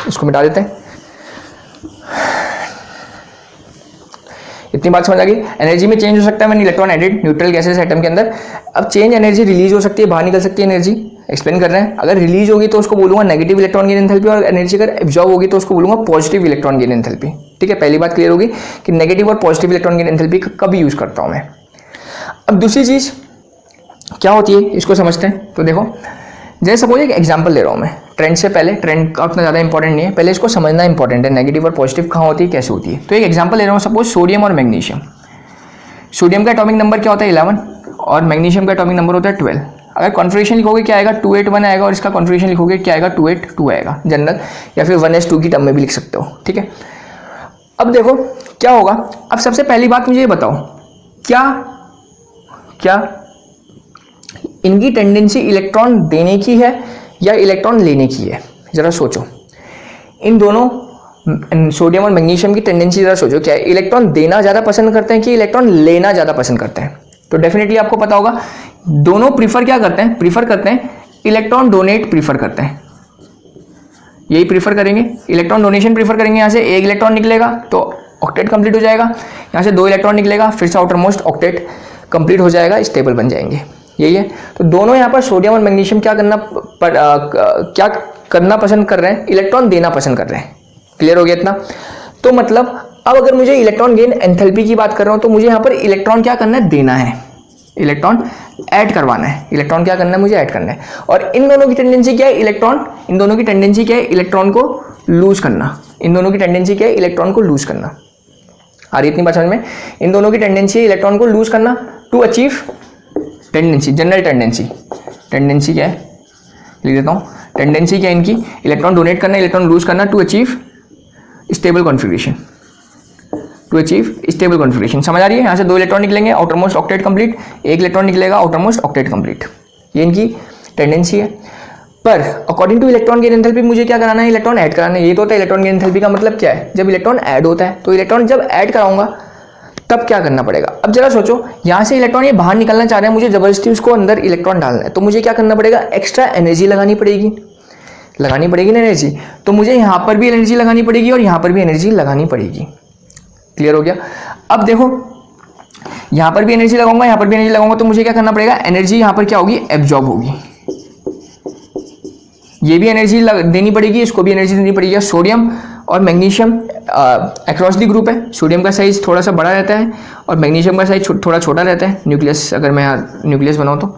S1: इसको मिटा देते हैं। इतनी बात समझ आ गई। एनर्जी में चेंज हो सकता है when electron added neutral gases atom के अंदर। अब चेंज एनर्जी रिलीज हो सकती है, बाहर निकल सकती है एनर्जी, एक्सप्लेन कर रहे हैं। अगर रिलीज होगी तो उसको बोलूंगा नेगेटिव इलेक्ट्रॉन गेन एंथैल्पी, और एनर्जी अगर एब्जॉर्ब होगी तो उसको बोलूंगा पॉजिटिव इलेक्ट्रॉन गेन एंथैल्पी, ठीक है। पहली बात क्लियर होगी कि नेगेटिव और पॉजिटिव इलेक्ट्रॉन गेन एंथैल्पी कब यूज करता हूं मैं। अब दूसरी चीज क्या होती है, इसको समझते हैं। तो देखो, जैसे सपोज एक एग्जाम्पल ले रहा हूँ मैं, ट्रेंड से पहले, ट्रेंड का उतना ज़्यादा इंपॉर्टेंट नहीं है, पहले इसको समझना इंपॉर्टेंट है, नेगेटिव और पॉजिटिव कहाँ होती है, कैसे होती है। तो एक एग्जाम्पल ले रहा हूँ, सपोज सोडियम और मैग्नीशियम। सोडियम का एटॉमिक नंबर क्या होता है 11, और मैग्नीशियम का एटॉमिक नंबर होता है 12। अगर कॉन्फिगरेशन लिखोगे क्या आएगा, 281 आएगा, और इसका कॉन्फिगरेशन लिखोगे क्या आएगा, 282 आएगा जनरल, या फिर 1s2 की टर्म में भी लिख सकते हो, ठीक है। अब देखो क्या होगा। अब सबसे पहली बात मुझे ये बताओ, क्या इनकी टेंडेंसी इलेक्ट्रॉन देने की है या इलेक्ट्रॉन लेने की है, जरा सोचो। इन दोनों सोडियम और मैग्नीशियम की टेंडेंसी जरा सोचो, क्या है, इलेक्ट्रॉन देना ज़्यादा पसंद करते हैं कि इलेक्ट्रॉन लेना ज़्यादा पसंद करते हैं। तो डेफिनेटली आपको पता होगा दोनों प्रीफर क्या करते हैं, प्रीफर करते हैं इलेक्ट्रॉन डोनेट प्रीफर करते हैं, यही प्रीफर करेंगे, इलेक्ट्रॉन डोनेशन प्रीफर करेंगे। यहाँ से एक इलेक्ट्रॉन निकलेगा तो ऑक्टेट कंप्लीट हो जाएगा, यहाँ से 2 इलेक्ट्रॉन निकलेगा, फिर से आउटर मोस्ट ऑक्टेट कंप्लीट हो जाएगा, स्टेबल बन जाएंगे, यही है। तो दोनों यहाँ पर सोडियम और मैग्नीशियम क्या करना पसंद कर रहे हैं, इलेक्ट्रॉन देना पसंद कर रहे हैं। क्लियर हो गया इतना। तो मतलब अब अगर मुझे इलेक्ट्रॉन गेन एंथैल्पी की बात कर रहा हूँ तो मुझे यहाँ पर इलेक्ट्रॉन क्या करना है, देना है। इलेक्ट्रॉन ऐड करवाना है, इलेक्ट्रॉन क्या करना है, मुझे ऐड करना है। और इन दोनों की टेंडेंसी क्या है, इन दोनों की टेंडेंसी क्या है, इलेक्ट्रॉन को लूज करना। इन दोनों की टेंडेंसी क्या है, इलेक्ट्रॉन को लूज करना। आ रही इतनी बात समझ में? इन दोनों की टेंडेंसी है इलेक्ट्रॉन को लूज करना to achieve tendency, general tendency क्या है, लिख देता हूँ। टेंडेंसी क्या है इनकी, इलेक्ट्रॉन डोनेट करना, इलेक्ट्रॉन लूज करना टू अचीव स्टेबल कॉन्फिगरेशन, समझ आ रही है? यहाँ से 2 इलेक्ट्रॉन निकलेंगे, outermost octet complete, 1 electron निकलेगा, आउटर मोस्ट ऑक्टेट कंप्लीट। ये इनकी टेंडेंसी है। पर according to electron gain enthalpy मुझे क्या कराना है, इलेक्ट्रॉन ऐड कराना है। ये तो होता है इलेक्ट्रॉन गेन एंथैल्पी का मतलब क्या है, जब इलेक्ट्रॉन ऐड होता है। तो इलेक्ट्रॉन जब ऐड कराऊंगा तब क्या करना पड़ेगा। अब जरा सोचो, यहाँ से इलेक्ट्रॉन ये बाहर निकलना चाह रहे हैं, मुझे जबरदस्ती उसको अंदर इलेक्ट्रॉन डालना है, तो मुझे क्या करना पड़ेगा, एक्स्ट्रा एनर्जी लगानी पड़ेगी ना एनर्जी। तो मुझे यहाँ पर भी एनर्जी लगानी पड़ेगी और यहाँ पर भी एनर्जी लगानी पड़ेगी। क्लियर हो गया? अब देखो, यहाँ पर भी एनर्जी लगाऊंगा, यहाँ पर भी एनर्जी लगाऊंगा, तो मुझे क्या करना पड़ेगा, एनर्जी यहाँ पर क्या होगी, एब्जॉर्ब होगी। ये भी एनर्जी देनी पड़ेगी, इसको भी एनर्जी देनी पड़ेगी। सोडियम और मैग्नीशियम अक्रॉस दी ग्रुप है, सोडियम का साइज थोड़ा सा बड़ा रहता है और मैग्नीशियम का साइज थोड़ा छोटा रहता है। न्यूक्लियस, अगर मैं न्यूक्लियस बनाऊँ तो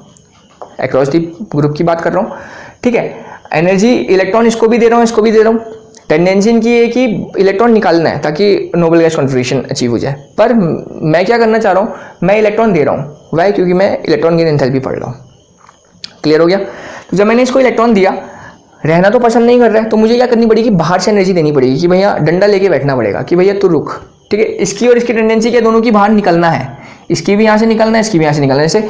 S1: अक्रॉस दी ग्रुप की बात कर रहा हूँ, ठीक है। एनर्जी इलेक्ट्रॉन इसको भी दे रहा हूँ, इसको भी दे रहा हूँ। टेंडेंसी इनकी है कि इलेक्ट्रॉन निकालना है ताकि नोबल गैस कॉन्फिगरेशन अचीव हो जाए। पर मैं क्या करना चाह रहा हूँ, मैं इलेक्ट्रॉन दे रहा हूँ, वाई, क्योंकि मैं इलेक्ट्रॉन गेन एंथैल्पी पढ़ रहा हूँ। क्लियर हो गया? तो जब मैंने इसको इलेक्ट्रॉन दिया, रहना तो पसंद नहीं कर रहा है, तो मुझे क्या करनी पड़ेगी, बाहर से एनर्जी देनी पड़ेगी कि भैया डंडा लेके बैठना पड़ेगा कि भैया तू रुक, ठीक है। इसकी और इसकी टेंडेंसी क्या, दोनों की बाहर निकलना है, इसकी भी यहाँ से निकलना है, इसकी भी यहाँ से निकलना है। जैसे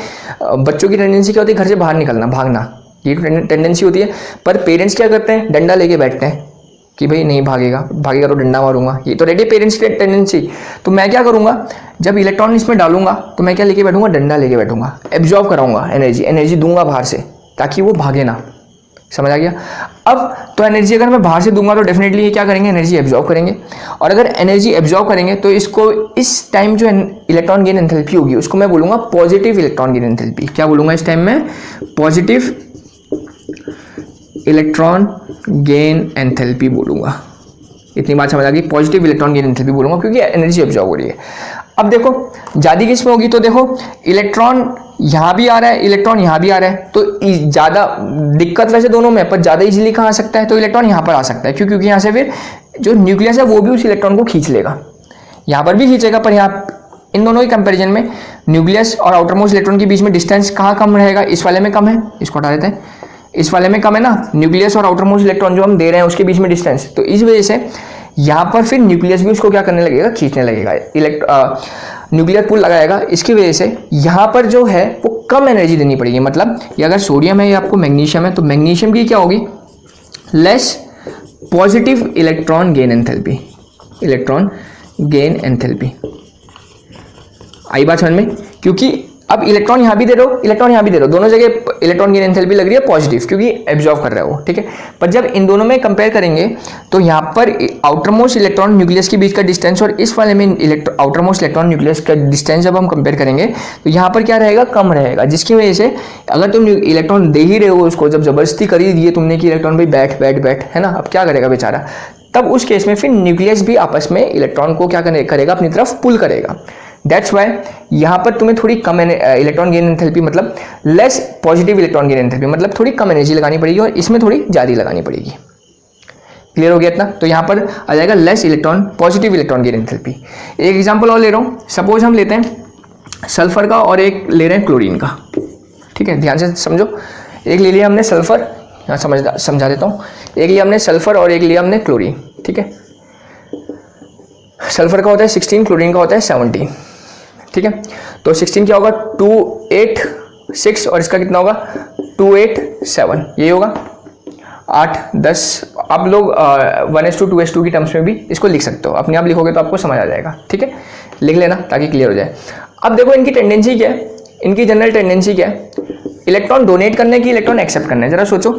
S1: बच्चों की टेंडेंसी क्या होती है, घर से बाहर निकलना, भागना, ये टेंडेंसी होती है। पर पेरेंट्स क्या करते हैं, डंडा लेके बैठते हैं कि भाई नहीं भागेगा तो डंडा मारूंगा। ये तो रेडी पेरेंट्स की टेंडेंसी। तो मैं क्या करूंगा, जब इलेक्ट्रॉन इसमें डालूंगा तो मैं क्या लेके बैठूंगा, डंडा लेके बैठूंगा, एब्जॉर्ब कराऊंगा एनर्जी दूंगा बाहर से ताकि वो भागे ना। समझ आ गया? अब तो एनर्जी अगर मैं बाहर से दूंगा तो डेफिनेटली ये क्या करेंगे, एनर्जी एब्जॉर्ब करेंगे। और अगर एनर्जी एब्जॉर्ब करेंगे तो इसको इस टाइम जो इलेक्ट्रॉन गेन एंथैल्पी होगी उसको मैं बोलूंगा पॉजिटिव इलेक्ट्रॉन गेन एंथैल्पी। क्या बोलूंगा इस टाइम में, पॉजिटिव इलेक्ट्रॉन गेन एंथैल्पी बोलूंगा। इतनी बात समझ आ गई, पॉजिटिव इलेक्ट्रॉन गेन एंथैल्पी बोलूंगा क्योंकि एनर्जी एब्जॉर्ब हो रही है। अब देखो ज्यादा किस में होगी, तो देखो इलेक्ट्रॉन यहाँ भी आ रहा है, इलेक्ट्रॉन यहाँ भी आ रहा है, तो ज़्यादा दिक्कत वैसे दोनों में, पर ज़्यादा इजीली कहाँ आ सकता है, तो इलेक्ट्रॉन यहाँ पर आ सकता है। क्योंकि यहाँ से फिर जो न्यूक्लियस है वो भी उस इलेक्ट्रॉन को खींच लेगा, यहाँ पर भी खींचेगा। पर यहाँ इन दोनों के कंपैरिजन में न्यूक्लियस और आउटर मोस्ट इलेक्ट्रॉन के बीच में डिस्टेंस कहाँ कम रहेगा, इस वाले में कम है, इसको हटा देते हैं, इस वाले में कम है ना, न्यूक्लियस और आउटर मोस्ट इलेक्ट्रॉन जो हम दे रहे हैं उसके बीच में डिस्टेंस। तो इस वजह से यहाँ पर फिर न्यूक्लियस भी उसको क्या करने लगेगा, खींचने लगेगा, न्यूक्लियर पुल लगाएगा। इसकी वजह से यहाँ पर जो है वो कम एनर्जी देनी पड़ेगी। मतलब ये अगर सोडियम है या आपको मैग्नीशियम है, तो मैग्नीशियम की क्या होगी, less positive electron gain enthalpy, आई बात समझ में? क्योंकि अब इलेक्ट्रॉन यहाँ भी दे रहे हो, इलेक्ट्रॉन यहाँ भी दे रहे हो, दोनों जगह इलेक्ट्रॉन गेन एंथैल्पी लग रही है पॉजिटिव, क्योंकि एब्जॉर्ब कर रहा है वो, ठीक है। पर जब इन दोनों में कंपेयर करेंगे तो यहाँ पर आउटर मोस्ट इलेक्ट्रॉन न्यूक्लियस के बीच का डिस्टेंस और इस वाले में आउटर मोस्ट इलेक्ट्रॉन न्यूक्लियस का डिस्टेंस जब हम कंपेयर करेंगे तो यहाँ पर क्या रहेगा, कम रहेगा। जिसकी वजह से अगर तुम इलेक्ट्रॉन दे ही रहे हो उसको, जब जबरदस्ती कर ही दिए तुमने कि इलेक्ट्रॉन भाई बैठ बैठ बैठ, है ना, अब क्या करेगा बेचारा, तब उस केस में फिर न्यूक्लियस भी आपस में इलेक्ट्रॉन को क्या करेगा, अपनी तरफ पुल करेगा। दैट्स वाई यहाँ पर तुम्हें थोड़ी कम इलेक्ट्रॉन गेन एंथैल्पी, मतलब less positive electron gain enthalpy, मतलब थोड़ी कम एनर्जी लगानी पड़ेगी और इसमें थोड़ी ज़्यादा लगानी पड़ेगी। क्लियर हो गया इतना? तो यहाँ पर आ जाएगा less positive electron gain enthalpy. एक एग्जांपल और ले रहा हूँ, सपोज हम लेते हैं सल्फर का और एक ले रहे हैं क्लोरीन का, ठीक है, ध्यान से समझो। एक ले लिया हमने सल्फर, यहाँ समझा देता हूँ, एक लिया हमने सल्फर और एक लिया हमने क्लोरीन, ठीक है। सल्फर का होता है 16, क्लोरीन का होता है 17, ठीक है। तो 16 क्या होगा, 286 और इसका कितना होगा 287, यही होगा 8 10। आप लोग 1s2 2s2 की टर्म्स में भी इसको लिख सकते हो, अपने आप लिखोगे तो आपको समझ आ जाएगा, ठीक है, लिख लेना ताकि क्लियर हो जाए। अब देखो इनकी टेंडेंसी क्या है, इनकी जनरल टेंडेंसी क्या है, इलेक्ट्रॉन डोनेट करने की, इलेक्ट्रॉन एक्सेप्ट करना है। जरा सोचो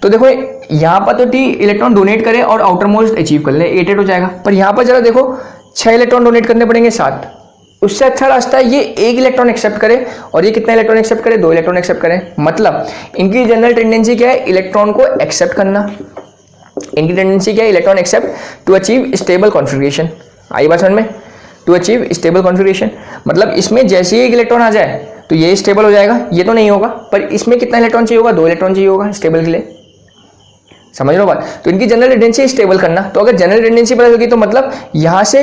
S1: तो देखो यहाँ पर तो टी इलेक्ट्रॉन डोनेट करे और आउटर मोस्ट अचीव कर ले, 8 हो जाएगा। पर यहाँ पर जरा देखो 6 इलेक्ट्रॉन डोनेट करने पड़ेंगे 7। उससे अच्छा रास्ता है ये 1 इलेक्ट्रॉन एक्सेप्ट करे और ये कितना इलेक्ट्रॉन एक्सेप्ट करे, 2 इलेक्ट्रॉन एक्सेप्ट करे। मतलब इनकी जनरल टेंडेंसी क्या है, इलेक्ट्रॉन को एक्सेप्ट करना। इनकी टेंडेंसी क्या है, electron accept to achieve stable configuration. आई बात समझ में, टू अचीव स्टेबल कॉन्फिगरेशन। मतलब इसमें जैसे ही एक इलेक्ट्रॉन आ जाए तो ये स्टेबल हो जाएगा, ये तो नहीं होगा, पर इसमें कितना इलेक्ट्रॉन चाहिए होगा, 2 इलेक्ट्रॉन चाहिए होगा स्टेबल के लिए। समझ लो बात। तो इनकी जनरल टेंडेंसी स्टेबल करना, तो अगर जनरल टेंडेंसी पता लगी तो मतलब यहाँ से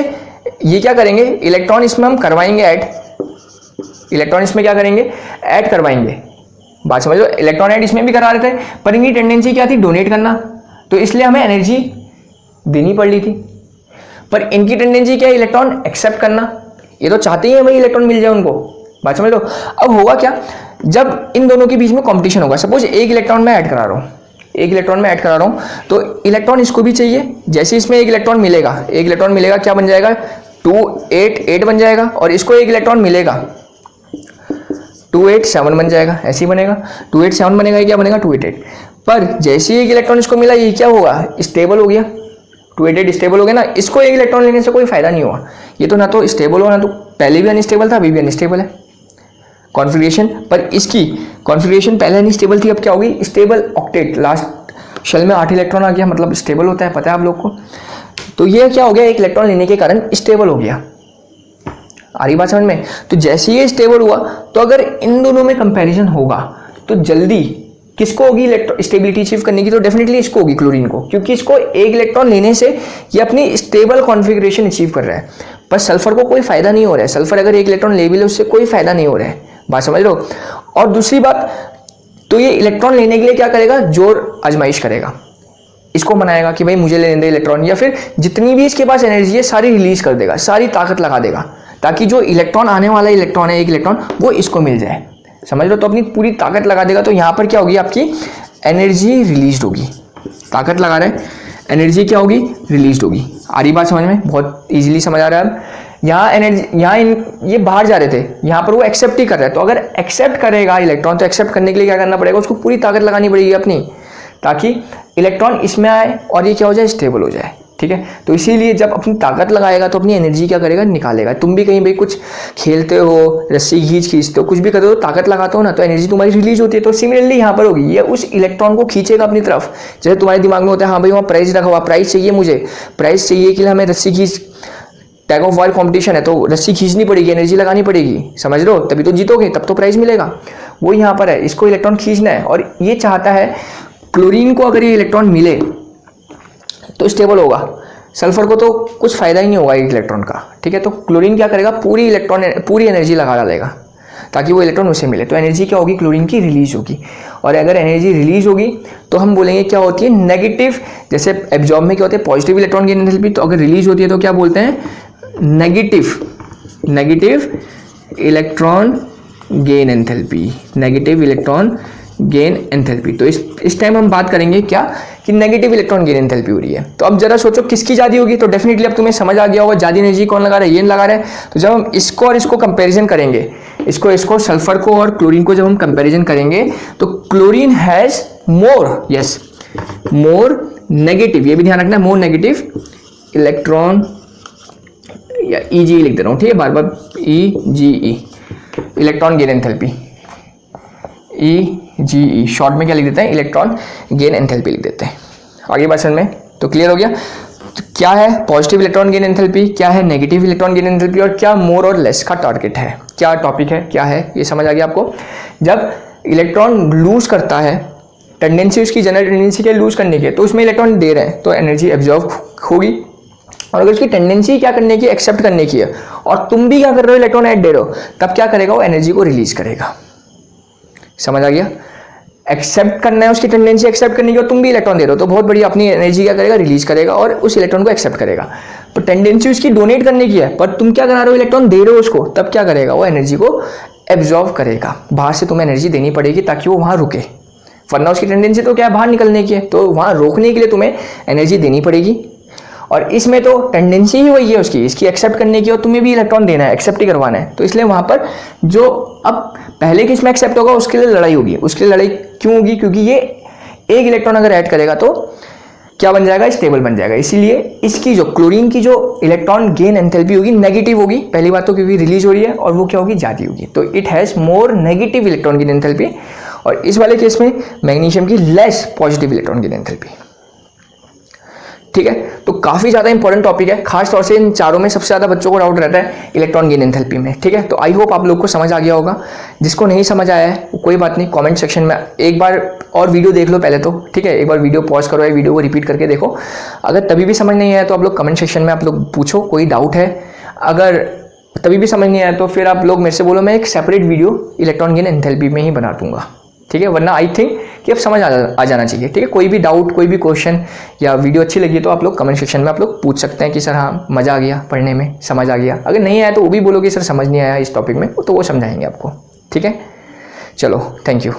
S1: ये क्या करेंगे, इलेक्ट्रॉन इसमें हम करवाएंगे ऐड, इलेक्ट्रॉन इसमें क्या करेंगे, ऐड करवाएंगे। बात समझ लो, इलेक्ट्रॉन ऐड इसमें भी करा रहे थे, पर इनकी टेंडेंसी क्या थी, डोनेट करना, तो इसलिए हमें एनर्जी देनी पड़ रही थी। पर इनकी टेंडेंसी क्या है, इलेक्ट्रॉन एक्सेप्ट करना, ये तो चाहते ही हमें इलेक्ट्रॉन मिल जाए उनको। बात समझ लो। अब होगा क्या, जब इन दोनों के बीच में कंपटीशन होगा, सपोज एक इलेक्ट्रॉन में ऐड करा रहा हूँ, एक इलेक्ट्रॉन में ऐड करा रहा हूँ, तो इलेक्ट्रॉन इसको भी चाहिए। जैसे इसमें एक इलेक्ट्रॉन मिलेगा, एक इलेक्ट्रॉन मिलेगा, क्या बन जाएगा, 2 8 8 बन जाएगा, और इसको एक इलेक्ट्रॉन मिलेगा 2 8 7 बन जाएगा, ऐसे ही बनेगा 2 8 7 बनेगा, ये क्या बनेगा 2 8 8। पर जैसे ही एक इलेक्ट्रॉन इसको मिला, ये क्या होगा, स्टेबल हो गया, 2 8 8 स्टेबल हो गया ना। इसको एक इलेक्ट्रॉन लेने से कोई फायदा नहीं हुआ, ये तो ना तो स्टेबल हो, ना तो पहले भी अनस्टेबल था, अभी भी अनस्टेबल है कॉन्फ़िगरेशन। पर इसकी कॉन्फ़िगरेशन पहले अनस्टेबल थी, अब क्या होगी, स्टेबल ऑक्टेट, लास्ट शेल में 8 इलेक्ट्रॉन आ गया, मतलब स्टेबल होता है, पता है आप लोग को। तो ये क्या हो गया, एक इलेक्ट्रॉन लेने के कारण स्टेबल हो गया। आ रही बात समझ में। तो जैसे ये स्टेबल हुआ, तो अगर इन दोनों में कंपैरिजन होगा तो जल्दी किसको होगी स्टेबिलिटी अचीव करने की, तो डेफिनेटली इसको होगी, क्लोरीन को, क्योंकि इसको एक इलेक्ट्रॉन लेने से ये अपनी स्टेबल कॉन्फ़िगरेशन अचीव कर रहा है। पर सल्फर को कोई फायदा नहीं हो रहा है, सल्फर अगर एक इलेक्ट्रॉन ले भी ले उससे कोई फायदा नहीं हो रहा है। बात समझ लो। और दूसरी बात, तो ये इलेक्ट्रॉन लेने के लिए क्या करेगा, जोर आजमाइश करेगा, इसको मनाएगा कि भाई मुझे लेने दे इलेक्ट्रॉन, या फिर जितनी भी इसके पास एनर्जी है सारी रिलीज कर देगा, सारी ताकत लगा देगा, ताकि जो इलेक्ट्रॉन आने वाला इलेक्ट्रॉन है, एक इलेक्ट्रॉन, वो इसको मिल जाए। समझ लो। तो अपनी पूरी ताकत लगा देगा, तो यहाँ पर क्या होगी, आपकी एनर्जी रिलीज होगी। ताकत लगा रहे हैं, एनर्जी क्या होगी, रिलीज होगी। आ रही बात समझ में, बहुत इजीली समझ आ रहा है अब। यहाँ एनर्जी, यहाँ ये बाहर जा रहे थे, यहाँ पर वो एक्सेप्ट ही कर रहा है, तो अगर एक्सेप्ट करेगा इलेक्ट्रॉन, तो एक्सेप्ट करने के लिए क्या करना पड़ेगा, उसको पूरी ताकत लगानी पड़ेगी अपनी, ताकि इलेक्ट्रॉन इसमें आए और ये क्या हो जाए, स्टेबल हो जाए। ठीक है। तो इसीलिए जब अपनी ताकत लगाएगा तो अपनी एनर्जी क्या करेगा, निकालेगा। तुम भी कहीं भाई कुछ खेलते हो, रस्सी खींचते हो, कुछ भी करते हो, ताकत लगाते हो ना, तो एनर्जी तुम्हारी रिलीज होती है। तो सिमिलरली यहाँ पर होगी, ये उस इलेक्ट्रॉन को खींचेगा अपनी तरफ। जैसे तुम्हारे दिमाग में होता है, हाँ भाई वहाँ प्राइस रखा हुआ, प्राइस चाहिए मुझे, प्राइस चाहिए के लिए हमें रस्सी खींच, टैग ऑफ वार कॉम्पिटिशन है, तो रस्सी खींचनी पड़ेगी, एनर्जी लगानी पड़ेगी, समझ लो, तभी तो जीतोगे, तब तो प्राइज मिलेगा। वो यहाँ पर है, इसको इलेक्ट्रॉन खींचना है, और ये चाहता है क्लोरीन को अगर ये इलेक्ट्रॉन मिले तो स्टेबल होगा, सल्फर को तो कुछ फायदा ही नहीं होगा एक इलेक्ट्रॉन का। ठीक है। तो क्लोरीन क्या करेगा, पूरी एनर्जी लगा डालेगा ताकि वो इलेक्ट्रॉन उसे मिले। तो एनर्जी क्या होगी, क्लोरीन की रिलीज होगी। और अगर एनर्जी रिलीज होगी तो हम बोलेंगे क्या होती है, नेगेटिव। जैसे एब्जॉर्ब में क्या होते हैं, पॉजिटिव इलेक्ट्रॉन गेन एंथैल्पी, तो अगर रिलीज होती है तो क्या बोलते हैं, negative electron gain enthalpy, negative electron gain enthalpy. तो इस टाइम हम बात करेंगे क्या, कि नेगेटिव इलेक्ट्रॉन गेन एंथैल्पी हो रही है। तो अब जरा सोचो किसकी ज़्यादा होगी, तो डेफिनेटली अब तुम्हें समझ आ गया होगा ज़्यादा एनर्जी कौन लगा रहा है, ये लगा रहा है। तो जब हम इसको और इसको कंपैरिजन करेंगे, इसको सल्फर को और क्लोरीन को जब हम कंपैरिजन करेंगे, तो chlorine has more, yes more negative, ये भी ध्यान रखना, मोर नेगेटिव इलेक्ट्रॉन, या EGE लिख दे रहा हूँ, ठीक है, बार बार EGE, electron gain enthalpy, EGE short में क्या लिख देते हैं, इलेक्ट्रॉन गेन एंथैल्पी लिख देते हैं। आगे बात समझ में, तो क्लियर हो गया। तो क्या है पॉजिटिव इलेक्ट्रॉन गेन एंथैल्पी, क्या है नेगेटिव इलेक्ट्रॉन गेन एंथैल्पी, और क्या मोर और लेस का टारगेट है, क्या टॉपिक है, क्या है, ये समझ आ गया आपको। जब इलेक्ट्रॉन लूज करता है, टेंडेंसी उसकी जनरल टेंडेंसी क्या लूज करने की, तो उसमें इलेक्ट्रॉन दे रहे हैं तो एनर्जी एब्जॉर्व होगी। और अगर उसकी टेंडेंसी क्या करने की, एक्सेप्ट करने की है, और तुम भी क्या कर रहे हो, इलेक्ट्रॉन ऐड दे रहे हो, तब क्या करेगा, वो एनर्जी को रिलीज करेगा। समझ आ गया। एक्सेप्ट करना है उसकी टेंडेंसी एक्सेप्ट करने की, और तुम भी इलेक्ट्रॉन दे रहे हो, तो बहुत बड़ी अपनी एनर्जी क्या करेगा, रिलीज करेगा, और उस इलेक्ट्रॉन को एक्सेप्ट करेगा। तो टेंडेंसी उसकी डोनेट करने की है, पर तुम क्या करा रहे हो, इलेक्ट्रॉन दे रहे हो उसको, तब क्या करेगा, वो एनर्जी को एब्जॉर्व करेगा। बाहर से तुम्हें एनर्जी देनी पड़ेगी ताकि वो वहाँ रुके, वरना उसकी टेंडेंसी तो क्या है, बाहर निकलने की है, तो वहाँ रोकने के लिए तुम्हें एनर्जी देनी पड़ेगी। और इसमें तो टेंडेंसी ही वही है उसकी, इसकी एक्सेप्ट करने की, और तुम्हें भी इलेक्ट्रॉन देना है, एक्सेप्ट ही करवाना है। तो इसलिए वहाँ पर जो अब पहले किस में एक्सेप्ट होगा, उसके लिए लड़ाई होगी। उसके लिए लड़ाई क्यों होगी, क्योंकि ये एक इलेक्ट्रॉन अगर ऐड करेगा तो क्या बन जाएगा, स्टेबल बन जाएगा। इसीलिए इसकी जो क्लोरीन की जो इलेक्ट्रॉन गेन एंथैल्पी होगी नेगेटिव होगी, पहली बात तो क्योंकि रिलीज हो रही है, और वो क्या होगी, ज़्यादा होगी। तो it has more negative electron gain enthalpy, और इस वाले केस में मैग्नीशियम की less positive electron gain enthalpy. ठीक है। तो काफ़ी ज़्यादा इंपॉर्टेंट टॉपिक है, खास तौर से इन चारों में सबसे ज़्यादा बच्चों को डाउट रहता है इलेक्ट्रॉन गेन एंथैल्पी में, ठीक है। तो आई होप आप लोग को समझ आ गया होगा। जिसको नहीं समझ आया है कोई बात नहीं, कमेंट सेक्शन में एक बार और वीडियो देख लो पहले तो, ठीक है। एक बार वीडियो पॉज करो या वीडियो को रिपीट करके देखो। अगर तभी भी समझ नहीं आया तो आप लोग कमेंट सेक्शन में आप लोग पूछो, कोई डाउट है। अगर तभी भी समझ नहीं आया तो फिर आप लोग मेरे से बोलो, मैं एक separate video electron gain enthalpy में ही बना दूंगा, ठीक है। वरना आई थिंक कि अब समझ आ जाना चाहिए, ठीक है। कोई भी डाउट, कोई भी क्वेश्चन या वीडियो अच्छी लगी तो आप लोग कमेंट सेक्शन में आप लोग पूछ सकते हैं कि सर हाँ मज़ा आ गया पढ़ने में, समझ आ गया। अगर नहीं आया तो वो भी बोलो कि सर समझ नहीं आया इस टॉपिक में, तो वो समझाएंगे आपको, ठीक है। चलो, थैंक यू।